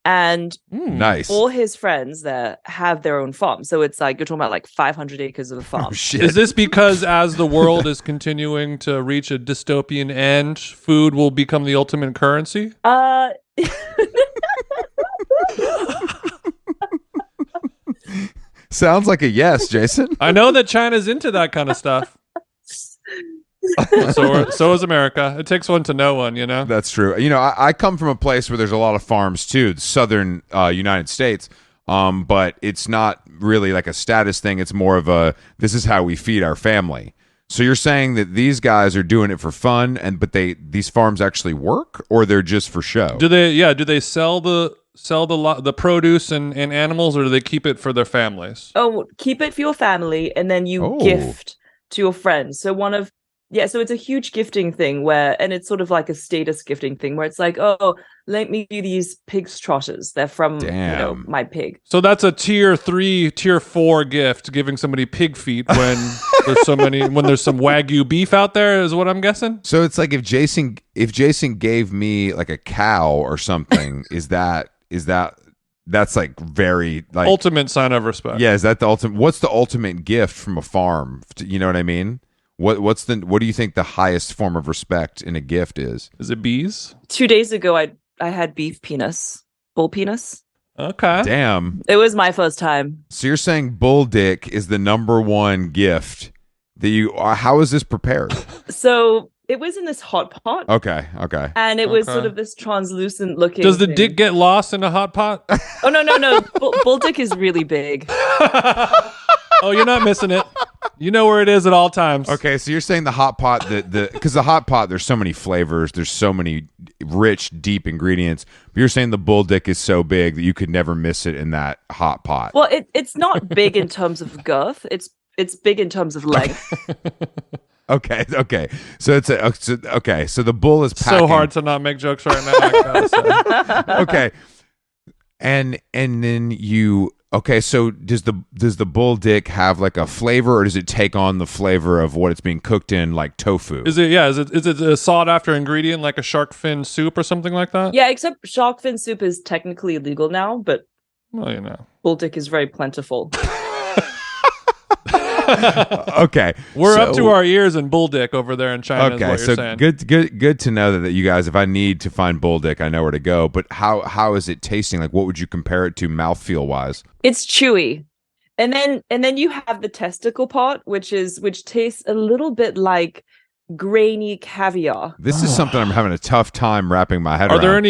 And Nice. all his friends there have their own farm. So it's like you're talking about like 500 acres of a farm. Oh, shit. Is this because as the world is continuing to reach a dystopian end, food will become the ultimate currency? Sounds like a yes, Jason. I know that China's into that kind of stuff. So is America. It takes one to know one, you know? That's true. You know, I come from a place where there's a lot of farms too, the southern United States. But it's not really like a status thing. It's more of a this is how we feed our family. So you're saying that these guys are doing it for fun, but these farms actually work, or they're just for show? Do they sell the produce and animals, or do they keep it for their families? Oh, keep it for your family and then you gift to your friends. So so it's a huge gifting thing and it's sort of like a status gifting thing where it's like, oh, let me do these pig's trotters. They're from my pig. So that's a tier 3, tier 4 gift, giving somebody pig feet when there's some Wagyu beef out there, is what I'm guessing. So it's like if Jason gave me like a cow or something, is that that's like very like ultimate sign of respect. Yeah, is that the ultimate? What's the ultimate gift from a farm? You know what I mean? What do you think the highest form of respect in a gift is? Is it bees? 2 days ago, I had beef penis, bull penis. Okay. Damn. It was my first time. So you're saying bull dick is the number one gift that you? How is this prepared? So it was in this hot pot. Okay. And it was sort of this translucent looking. Does the thing. dick get lost in a hot pot? Oh no! Bull dick is really big. Oh, you're not missing it. You know where it is at all times. Okay, so you're saying the hot pot, because the hot pot, there's so many flavors, there's so many rich, deep ingredients. But you're saying the bull dick is so big that you could never miss it in that hot pot. Well, it's not big in terms of girth. It's big in terms of length. Okay. So so the bull is packing. So hard to not make jokes right now. I gotta say. Okay, and then you. Okay, so does the bull dick have like a flavor, or does it take on the flavor of what it's being cooked in, like tofu? Is it a sought after ingredient like a shark fin soup or something like that? Yeah, except shark fin soup is technically illegal now, but Well, you know. bull dick is very plentiful. Okay, We're up to our ears in bull dick over there in China. Okay, is what so you're saying. good to know that you guys, if I need to find bull dick, I know where to go. But how is it tasting? Like, what would you compare it to mouthfeel wise? It's chewy. And then you have the testicle part, which tastes a little bit like grainy caviar. This is something I'm having a tough time wrapping my head Are around.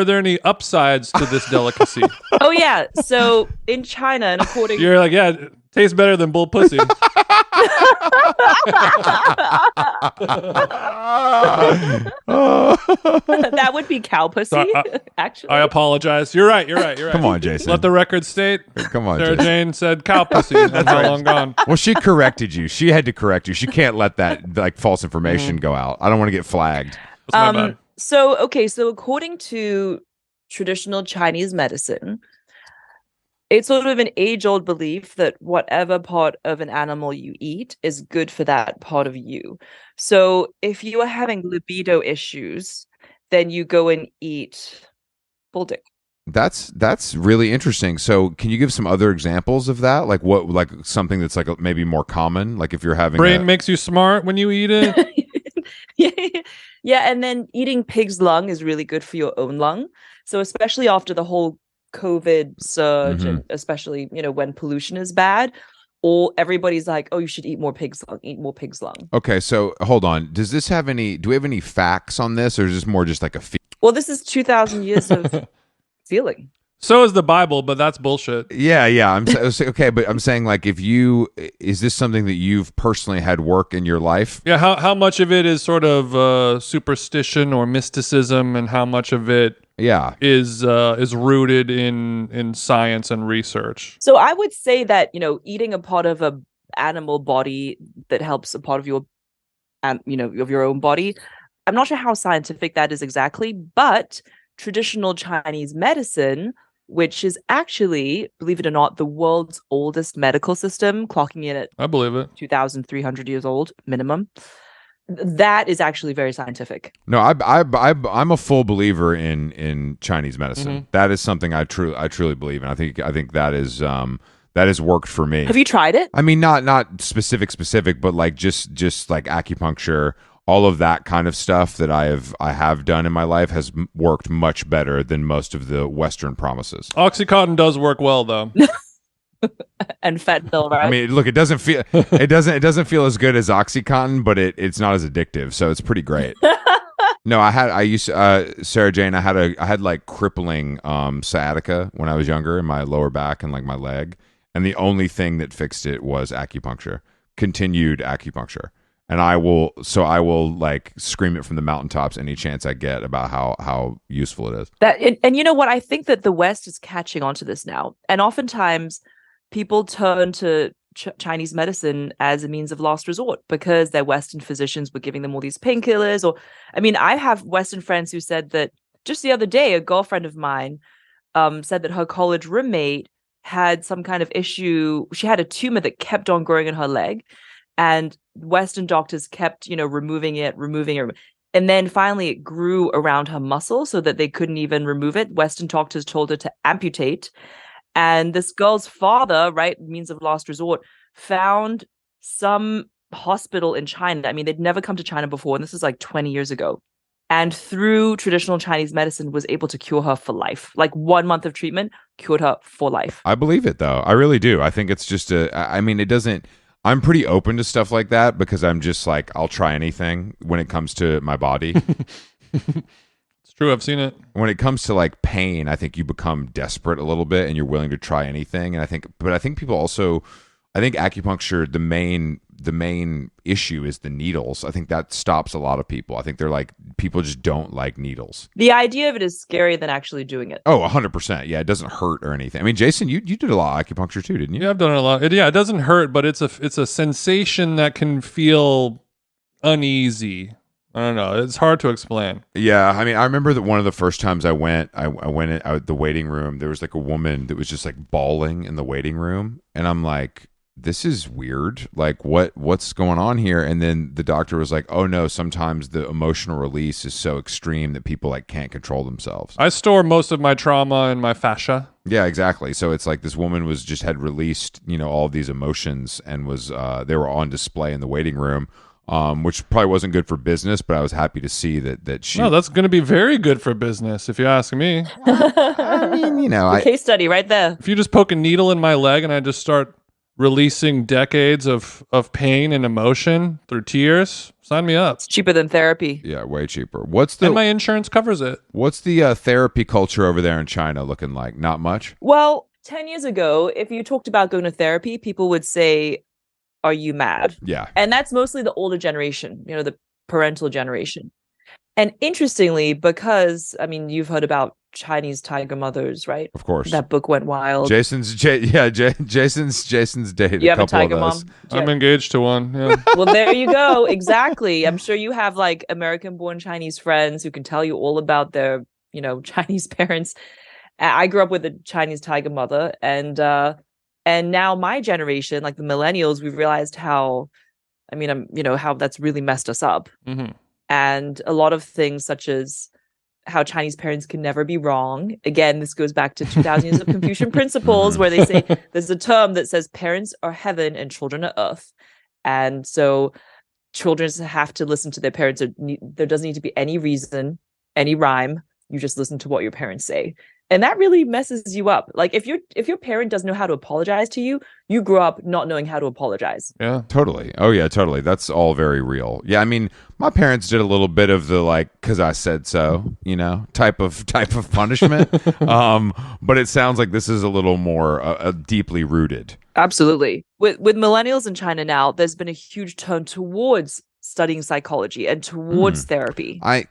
there any upsides to this delicacy? Oh yeah. So in China, and according You're like, yeah, it tastes better than bull pussy. that would be cow pussy, Sorry, actually. I apologize. You're right. Come on, Jason. Let the record state. Come on, Sarah Jason. Jane said cow pussy. That's how long gone. Well, she corrected you. She had to correct you. She can't let that like false information go out. I don't want to get flagged. That's my bad. So according to traditional Chinese medicine, it's sort of an age-old belief that whatever part of an animal you eat is good for that part of you. So if you are having libido issues, then you go and eat bull dick. That's really interesting. So, can you give some other examples of that? Like what, like something that's like maybe more common? Like if you're having Brain makes you smart when you eat it. Yeah, and then eating pig's lung is really good for your own lung. So especially after the whole COVID surge, and especially when pollution is bad, or everybody's like, oh, you should eat more pig's lung. Okay, so hold on. Do we have any facts on this, or is this more just like a Well, this is 2,000 years of feeling. So is the Bible, but that's bullshit. Yeah. Okay, but I'm saying like is this something that you've personally had work in your life? Yeah, how much of it is sort of superstition or mysticism, and how much of it Yeah. is rooted in science and research. So I would say that, eating a part of a animal body that helps a part of your, of your own body, I'm not sure how scientific that is exactly, but traditional Chinese medicine, which is actually, believe it or not, the world's oldest medical system, clocking in at I believe it. 2,300 years old minimum. That is actually very scientific. No, I'm a full believer in Chinese medicine. That is something I truly believe in. I think that has worked for me. Have you tried it? I mean, not specific, but like just like acupuncture, all of that kind of stuff that I have done in my life has worked much better than most of the Western promises. Oxycontin does work well, though. And fentanyl, right? I mean, look, it doesn't feel as good as OxyContin, but it's not as addictive, so it's pretty great. No, I used Sara Jane. I had like crippling sciatica when I was younger in my lower back and like my leg, and the only thing that fixed it was acupuncture, continued acupuncture. And I will like scream it from the mountaintops any chance I get about how useful it is. And you know what? I think that the West is catching on to this now, and oftentimes people turn to Chinese medicine as a means of last resort because their Western physicians were giving them all these painkillers. Or, I mean, I have Western friends who said that just the other day, a girlfriend of mine said that her college roommate had some kind of issue. She had a tumor that kept on growing in her leg, and Western doctors kept, removing it. And then finally it grew around her muscle so that they couldn't even remove it. Western doctors told her to amputate. And this girl's father, right, means of last resort, found some hospital in China. I mean, they'd never come to China before, and this is like 20 years ago. And through traditional Chinese medicine, was able to cure her for life. Like 1 month of treatment cured her for life. I believe it, though. I really do. I think it's just it doesn't. I'm pretty open to stuff like that because I'm just like, I'll try anything when it comes to my body. It's true. I've seen it. When it comes to like pain, I think you become desperate a little bit and you're willing to try anything. And I think people also, I think acupuncture, the main issue is the needles. I think that stops a lot of people. I think they're like, people just don't like needles. The idea of it is scarier than actually doing it. Oh, 100%. Yeah, it doesn't hurt or anything. I mean, Jason, you did a lot of acupuncture too, didn't you? Yeah, I've done it a lot. It doesn't hurt, but it's a sensation that can feel uneasy. I don't know. It's hard to explain. Yeah, I mean, I remember that one of the first times I went in the waiting room. There was like a woman that was just like bawling in the waiting room, and I'm like, this is weird. Like, what's going on here? And then the doctor was like, oh no, sometimes the emotional release is so extreme that people like can't control themselves. I store most of my trauma in my fascia. Yeah, exactly. So it's like this woman had released, all of these emotions and was they were on display in the waiting room. Which probably wasn't good for business, but I was happy to see that she. No, that's going to be very good for business, if you ask me. I mean, case study right there. If you just poke a needle in my leg and I just start releasing decades of pain and emotion through tears, sign me up. It's cheaper than therapy. Yeah, way cheaper. And my insurance covers it. What's the therapy culture over there in China looking like? Not much. Well, 10 years ago, if you talked about going to therapy, people would say, are you mad? Yeah. And that's mostly the older generation, the parental generation. And interestingly, because, I mean, you've heard about Chinese tiger mothers, right? Of course. That book went wild. Jason's dated you have a couple a tiger of those. mom? I'm engaged to one. Yeah. Well, there you go. Exactly. I'm sure you have like American-born Chinese friends who can tell you all about their, Chinese parents. I grew up with a Chinese tiger mother, and now my generation, like the millennials, we've realized how that's really messed us up. Mm-hmm. And a lot of things such as how Chinese parents can never be wrong. Again, this goes back to 2000 years of Confucian principles, where they say there's a term that says parents are heaven and children are earth. And so children have to listen to their parents. There doesn't need to be any reason, any rhyme. You just listen to what your parents say. And that really messes you up. Like if your parent doesn't know how to apologize to you, you grow up not knowing how to apologize. Yeah, totally. Oh yeah, totally. That's all very real. Yeah, I mean, my parents did a little bit of the like, because I said so, type of punishment. But it sounds like this is a little more deeply rooted. Absolutely. With millennials in China now, there's been a huge turn towards studying psychology and towards therapy. I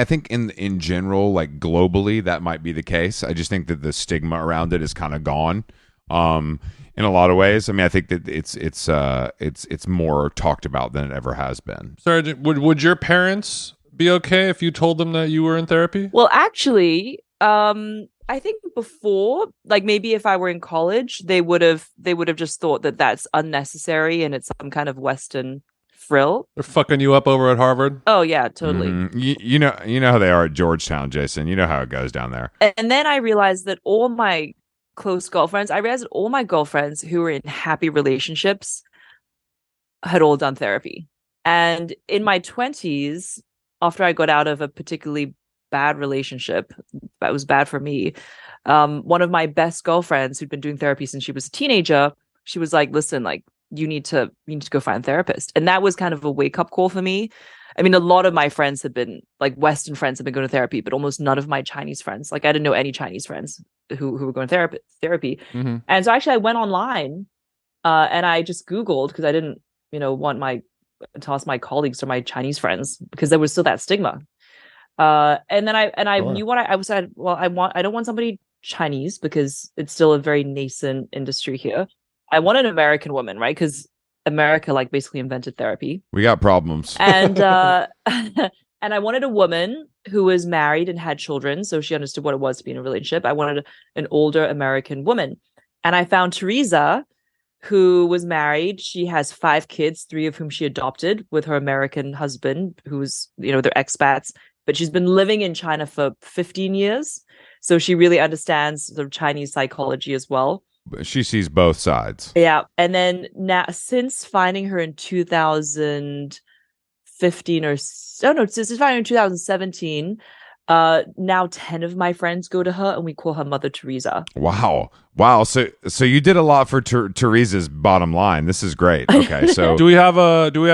think in general, like globally, that might be the case. I just think that the stigma around it is kind of gone. In a lot of ways. I mean, I think that it's more talked about than it ever has been. Sarah, would your parents be okay if you told them that you were in therapy? Well, actually, I think before, like maybe if I were in college, they would have just thought that that's unnecessary and it's some kind of Western frill. They're fucking you up over at Harvard. Oh yeah, totally. You know how they are at Georgetown, Jason. You know how it goes down there. And then I realized that all my close girlfriends, who were in happy relationships had all done therapy. And in my 20s, after I got out of a particularly bad relationship that was bad for me, one of my best girlfriends who'd been doing therapy since she was a teenager, she was like, listen, like you need to go find a therapist. And that was kind of a wake-up call for me. I mean, a lot of my friends have been, like Western friends have been going to therapy, but almost none of my Chinese friends. Like I didn't know any Chinese friends who were going to therapy. Mm-hmm. And so actually I went online and I just Googled because I didn't, want to ask my colleagues or my Chinese friends because there was still that stigma. And then I Sure. knew what I said. Well, I don't want somebody Chinese because it's still a very nascent industry here. I want an American woman, right? Because America like basically invented therapy. We got problems. And and I wanted a woman who was married and had children, so she understood what it was to be in a relationship. I wanted an older American woman. And I found Teresa, who was married. She has 5 kids, 3 of whom she adopted with her American husband, who's, they're expats, but she's been living in China for 15 years. So she really understands sort of Chinese psychology as well. She sees both sides. Yeah. And then now, since finding her in 2015 since finding her in 2017, now 10 of my friends go to her and we call her Mother Teresa. Wow. So you did a lot for Teresa's bottom line. This is great. Okay. So do we have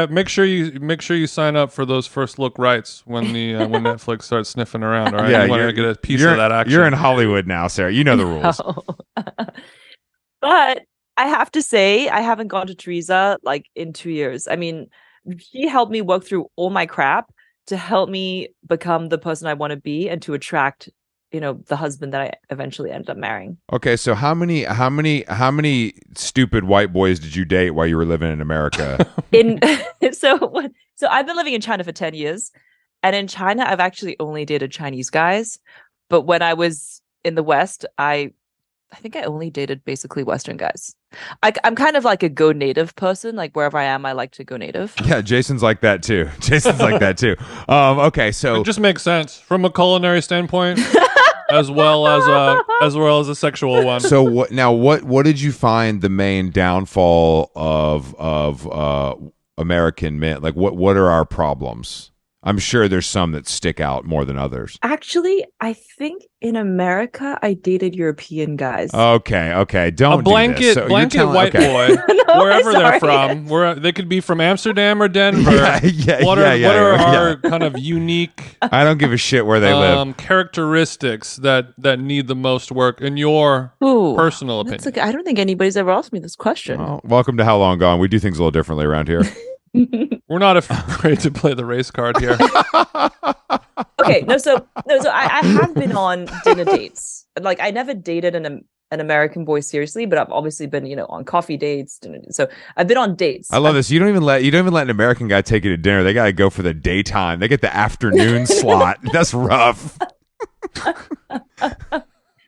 make sure you sign up for those first look rights when when Netflix starts sniffing around. All right. Yeah, you want to get a piece of that action. You're in Hollywood now, Sarah. You know the rules. No. But I have to say, I haven't gone to Teresa like in 2 years. I mean, she helped me work through all my crap to help me become the person I want to be and to attract, the husband that I eventually ended up marrying. Okay, so how many stupid white boys did you date while you were living in America? So I've been living in China for 10 years, and in China I've actually only dated Chinese guys. But when I was in the West, I think I only dated basically Western guys. I'm kind of like a go native person. Like wherever I am, I like to go native. Yeah, Jason's like that too. Okay, so it just makes sense from a culinary standpoint, as well as a sexual one. So what did you find the main downfall of American men? Like what are our problems? I'm sure there's some that stick out more than others. Actually, I think in America, I dated European guys. Okay. Don't a blanket do this. So white boy, No, wherever they're sorry. from. They could be from Amsterdam or Denver. What are our kind of unique? I don't give a shit where they live. Characteristics that need the most work in your personal opinion. I don't think anybody's ever asked me this question. Well, welcome to How Long Gone. We do things a little differently around here. We're not afraid to play the race card here. Okay, so I have been on dinner dates. Like I never dated an American boy seriously, but I've obviously been, on coffee dates. So I've been on dates. I love this. You don't even let an American guy take you to dinner. They gotta go for the daytime. They get the afternoon slot. That's rough.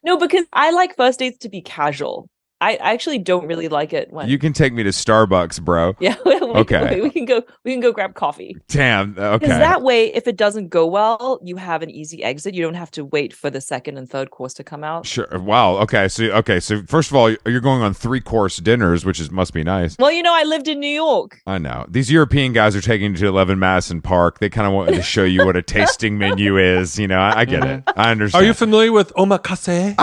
No, because I like first dates to be casual. I actually don't really like it when you can take me to Starbucks, bro. Yeah. Okay. We can go grab coffee. Damn. Okay. Because that way, if it doesn't go well, you have an easy exit. You don't have to wait for the second and third course to come out. Sure. Wow. Okay. So first of all, you're going on 3-course dinners, which must be nice. Well, I lived in New York. I know. These European guys are taking you to 11 Madison Park. They kind of want to show you what a tasting menu is. I get it. I understand. Are you familiar with omakase?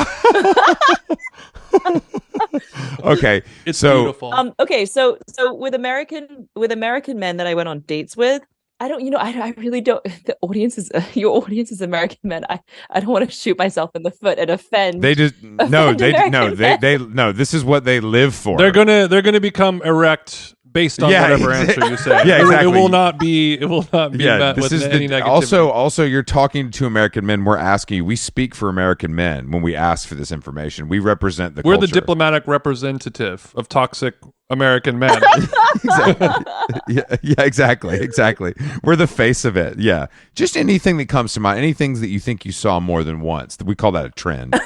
Okay, it's beautiful. Okay, so with American men that I went on dates with, I don't, I really don't. Your audience is American men. I don't want to shoot myself in the foot and offend. They just no. This is what they live for. They're gonna become erect based on Yeah, whatever answer you say. Yeah, exactly. It will not be met with any negativity. Also, you're talking to American men. We're asking you. We speak for American men when we ask for this information. We represent the We're culture. the diplomatic representative of toxic American men. Exactly. Yeah, exactly. We're the face of it. Yeah. Just anything that comes to mind, anything that you think you saw more than once. We call that a trend.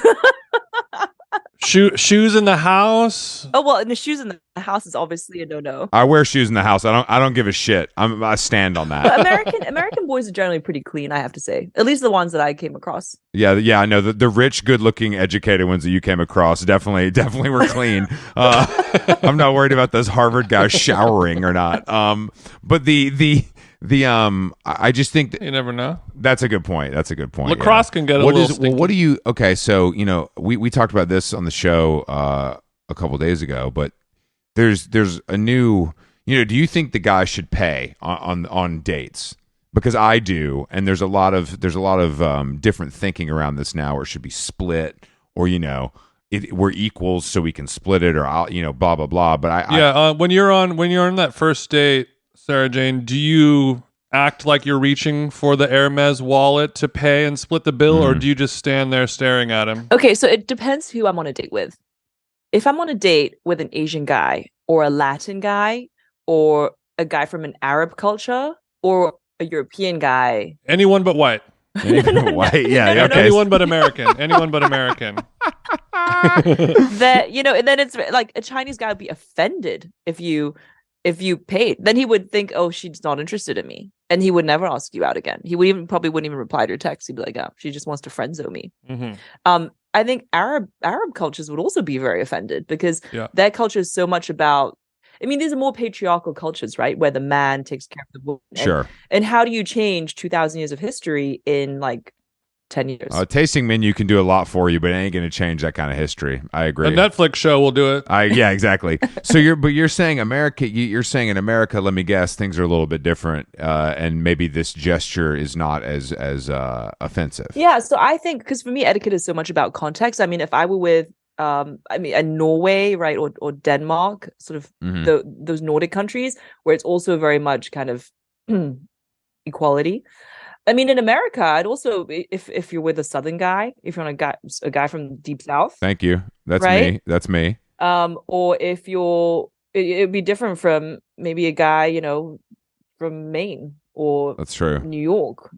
Shoes in the house. Oh well, and the shoes in the house is obviously a no-no. I wear shoes in the house. I don't give a shit. I stand on that. But American boys are generally pretty clean, I have to say. At least the ones that I came across. Yeah, I know the rich, good-looking, educated ones that you came across definitely were clean. I'm not worried about those Harvard guys showering or not. But I just think You never know. that's a good point. Lacrosse can get a little stinky. What do you? Okay, so we talked about this on the show a couple days ago, but there's a new. Do you think the guy should pay on dates? Because I do, and there's a lot of different thinking around this now, where it should be split, or we're equals, so we can split it, or blah blah blah. But when you're on that first date, Sara Jane, do you act like you're reaching for the Hermes wallet to pay and split the bill, or do you just stand there staring at him? Okay, so it depends who I'm on a date with. If I'm on a date with an Asian guy or a Latin guy or a guy from an Arab culture or a European guy. Anyone but white. White, yeah, okay. Anyone but American. Anyone but American. That and then it's like a Chinese guy would be offended if you paid. Then he would think, oh, she's not interested in me, and he would never ask you out again. He probably wouldn't even reply to your text. He'd be like, oh, she just wants to friend zone me. Mm-hmm. I think Arab cultures would also be very offended because their culture is so much about. I mean, these are more patriarchal cultures, right? Where the man takes care of the woman. Sure. And how do you change 2,000 years of history in like 10 years? Tasting menu can do a lot for you, but it ain't going to change that kind of history. I agree. A Netflix show will do it. Yeah, exactly. So you're saying America. You're saying in America, let me guess, things are a little bit different, and maybe this gesture is not as offensive. Yeah. So I think because for me, etiquette is so much about context. I mean, if I were with a Norway, right, or Denmark, sort of those Nordic countries where it's also very much kind of equality. I mean, in America, I'd also, if you're with a Southern guy, if you're on a guy from deep South. Thank you. That's right? me. That's me. Or if it'd be different from maybe a guy, from Maine or that's true. New York.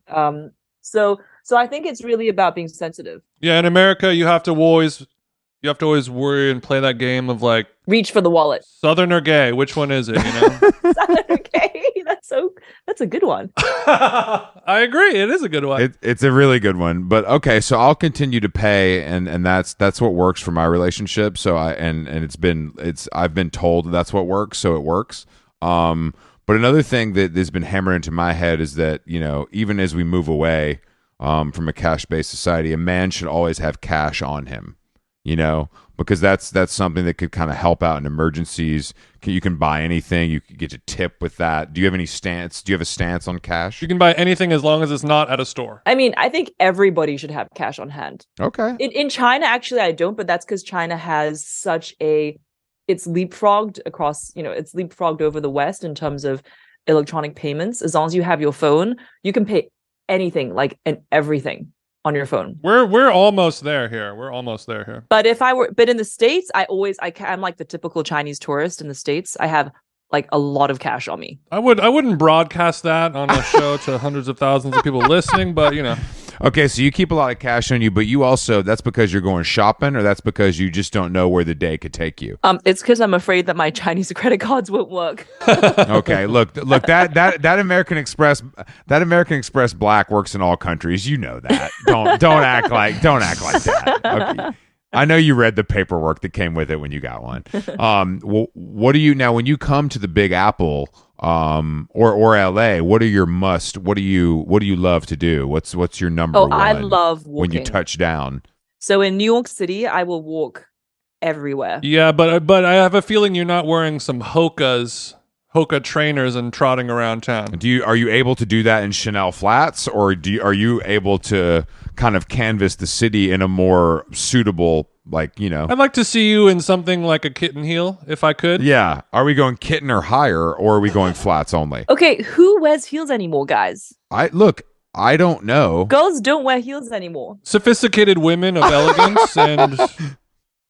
So I think it's really about being sensitive. Yeah, in America, you have to always worry and play that game of like reach for the wallet. Southern or gay, which one is it? Southern or gay? That's a good one. I agree. It is a good one. It's a really good one. But okay, so I'll continue to pay, and that's what works for my relationship. So I've been told that's what works, so it works. But another thing that has been hammered into my head is that even as we move away from a cash-based society, a man should always have cash on him. Because that's something that could kind of help out in emergencies. You can buy anything. You can get a tip with that. Do you have any stance? Do you have a stance on cash? You can buy anything as long as it's not at a store. I mean, I think everybody should have cash on hand. Okay. In China, actually, I don't, but that's because China has it's leapfrogged across, it's leapfrogged over the West in terms of electronic payments. As long as you have your phone, you can pay anything, and everything on your phone. We're almost there here. But but in the States, I'm like the typical Chinese tourist in the States. I have like a lot of cash on me. I wouldn't broadcast that on a show to hundreds of thousands of people listening, but Okay, so you keep a lot of cash on you, but you also, that's because you're going shopping, or that's because you just don't know where the day could take you? It's because I'm afraid that my Chinese credit cards won't work. Okay, look, that American Express Black works in all countries. You know that. Don't act like that. Okay. I know you read the paperwork that came with it when you got one. What do you now when you come to the Big Apple? Or LA, what do you love to do? What's your number one? I love walking. When you touch down. So in New York City, I will walk everywhere. Yeah, but I have a feeling you're not wearing some Hoka's Hoka trainers and trotting around town. Are you able to do that in Chanel flats, or are you able to kind of canvas the city in a more suitable, like, I'd like to see you in something like a kitten heel, if I could. Yeah. Are we going kitten or higher, or are we going flats only? Okay, who wears heels anymore, guys? I don't know. Girls don't wear heels anymore. Sophisticated women of elegance and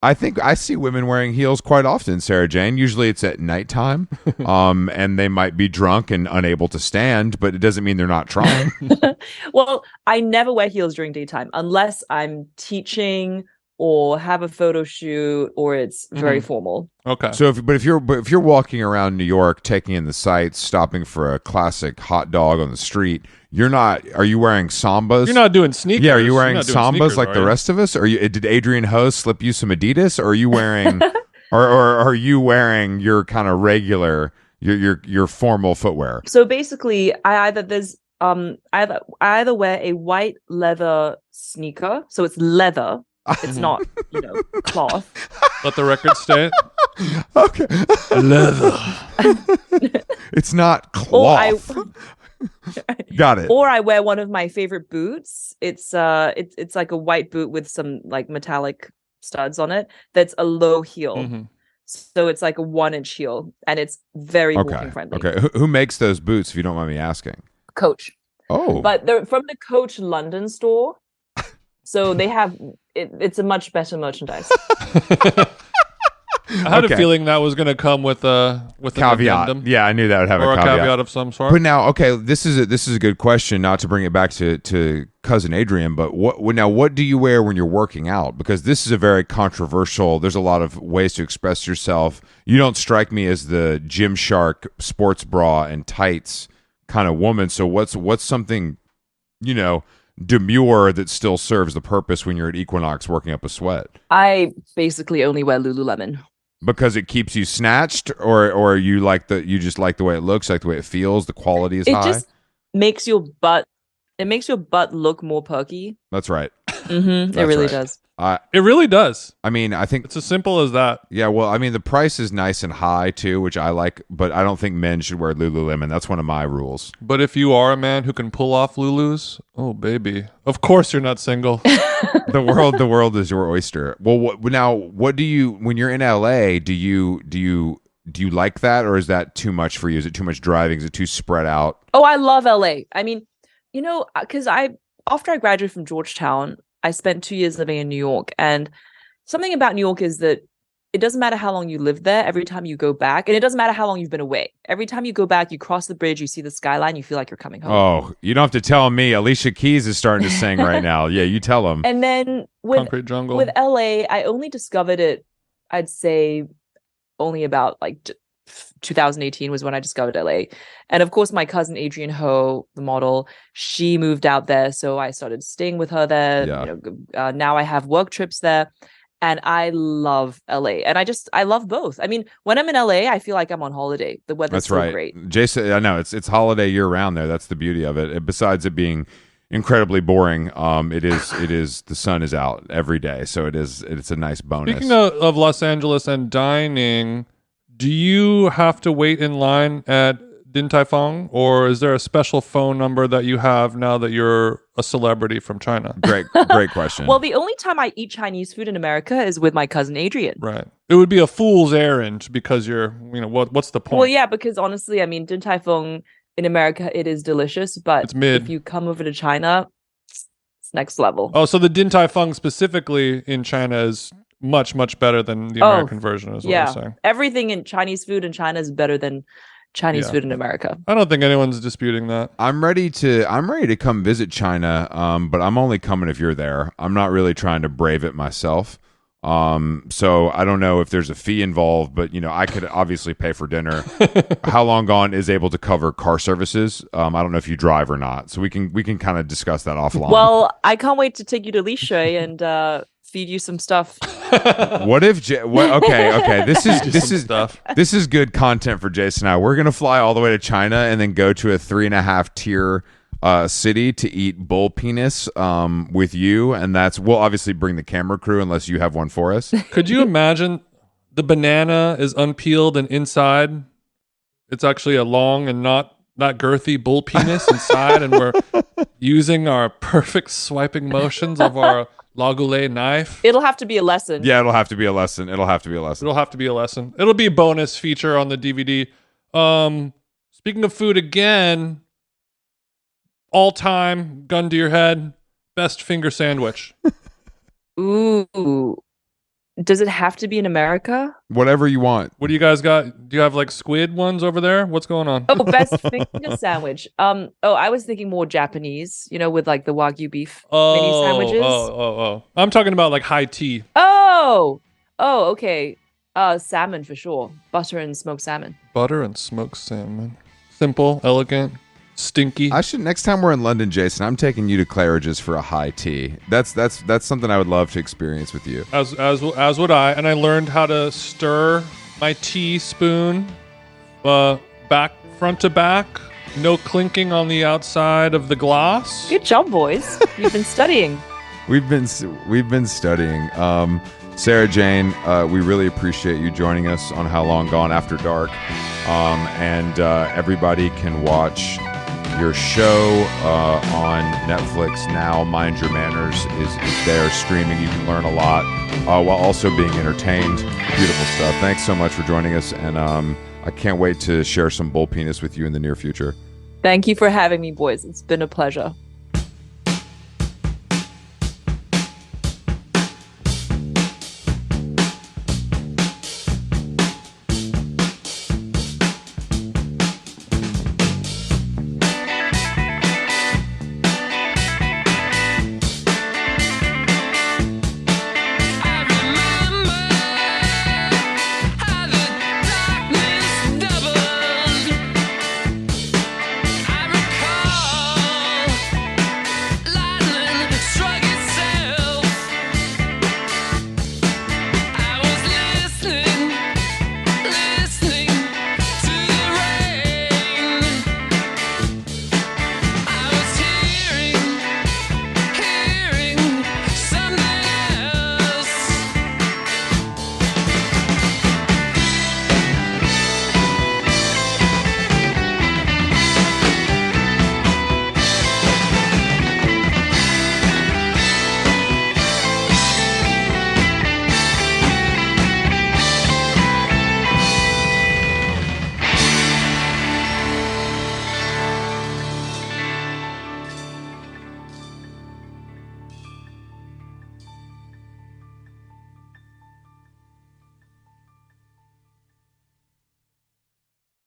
I think I see women wearing heels quite often, Sarah Jane. Usually it's at nighttime, and they might be drunk and unable to stand, but it doesn't mean they're not trying. Well, I never wear heels during daytime unless I'm teaching or have a photo shoot or it's very formal. okay. So, if you're walking around New York, taking in the sights, stopping for a classic hot dog on the street, you're not. Are you wearing Sambas? You're not doing sneakers. Yeah, are you wearing You're not doing Sambas sneakers, like are the you? rest of us? Did Adrian Ho slip you some Adidas, or are you wearing, or are you wearing your kind of regular, your formal footwear? So basically, I either wear a white leather sneaker, so it's leather. It's not, cloth. Let the record state. Okay, Leather. it's not Or I cloth. Got it. or I wear one of my favorite boots. It's like a white boot with some like metallic studs on it. That's a low heel. Mhm. So it's like a 1-inch heel, and it's very Okay. walking friendly. Okay. Who makes those boots, if you don't mind me asking? Coach. Oh, But they're from the Coach London store. So they have it's a much better merchandise. I had Okay. a feeling that was going to come with an caveat. addendum Yeah, I knew that would have or a a caveat. caveat of some sort. But now, okay, this is a good question. Not to bring it back to cousin Adrian, but what do you wear when you're working out? Because this is a very controversial. There's a lot of ways to express yourself. You don't strike me as the Gymshark sports bra and tights kind of woman. So what's something demure that still serves the purpose when you're at Equinox working up a sweat? I basically only wear Lululemon. Because it keeps you snatched, or you just like the way it looks, like the way it feels, the quality is It high. just makes your butt look more perky. That's right. It That's really right. does. It really does. I mean, I think It's as simple as that. yeah. Well, I mean, the price is nice and high too, which I like. But I don't think men should wear Lululemon. That's one of my rules. But if you are a man who can pull off Lulus, oh baby, of course you're not single. The world is your oyster. Well, what do you when you're in LA? Do you like that, or is that too much for you? Is it too much driving? Is it too spread out? Oh, I love LA. I mean, because after I graduated from Georgetown, I spent 2 years living in New York, and something about New York is that it doesn't matter how long you live there. Every time you go back, and it doesn't matter how long you've been away. Every time you go back, you cross the bridge, you see the skyline, you feel like you're coming home. Oh, you don't have to tell me. Alicia Keys is starting to sing right now. Yeah, you tell him. And then with Concrete jungle. with LA, I only discovered it, I'd say only about like 2018 was when I discovered LA. And of course, my cousin Adrian Ho, the model, she moved out there. So I started staying with her there. Yeah. Now I have work trips there. And I love LA. And I love both. I mean, when I'm in LA, I feel like I'm on holiday. The weather's That's so right. great. Jason, I know it's holiday year round there. That's the beauty of it. Besides it being incredibly boring, it is the sun is out every day. So it's a nice bonus. Speaking of Los Angeles and dining, do you have to wait in line at Din Tai Fung, or is there a special phone number that you have now that you're a celebrity from China? Great question. Well, the only time I eat Chinese food in America is with my cousin Adrian. Right. It would be a fool's errand because what's the point? Well, yeah, because honestly, I mean, Din Tai Fung in America, it is delicious, but It's mid. if you come over to China, it's next level. Oh, so the Din Tai Fung specifically in China is much, much better than the American version, is what you're saying. Everything in Chinese food in China is better than Chinese food in America. I don't think anyone's disputing that. I'm ready to come visit China, but I'm only coming if you're there. I'm not really trying to brave it myself. So I don't know if there's a fee involved, but I could obviously pay for dinner. How Long Gone is able to cover car services. I don't know if you drive or not, so we can kind of discuss that offline. Well, I can't wait to take you to Lishui and feed you some stuff. What if okay, this is stuff. This is good content for Jason and I. We're gonna fly all the way to China and then go to a 3.5 tier city to eat bull penis with you, and we'll obviously bring the camera crew unless you have one for us. Could you imagine the banana is unpeeled and inside It's actually a long and not girthy bull penis inside, and we're using our perfect swiping motions of our Lagoulet knife. It'll have to be a lesson. Yeah, it'll have to be a lesson. It'll have to be a lesson. It'll have to be a lesson. It'll be a bonus feature on the DVD. Speaking of food again, all time, gun to your head, best finger sandwich. Ooh. Does it have to be in America? Whatever you want. What do you guys got? Do you have like squid ones over there? What's going on? Oh, best finger sandwich. I was thinking more Japanese, with like the Wagyu beef mini sandwiches. I'm talking about like high tea. Oh, okay. Salmon for sure. Butter and smoked salmon. Butter and smoked salmon. Simple, elegant, stinky. Next time we're in London, Jason, I'm taking you to Claridge's for a high tea. That's something I would love to experience with you. As would I. And I learned how to stir my teaspoon front to back. No clinking on the outside of the glass. Good job, boys. You've been studying. We've been studying. Sara Jane, we really appreciate you joining us on How Long Gone After Dark. And everybody can watch your show on Netflix now. Mind Your Manners is there streaming. You can learn a lot while also being entertained. Beautiful stuff. Thanks so much for joining us, and I can't wait to share some bull penis with you in the near future. Thank you for having me, boys. It's been a pleasure.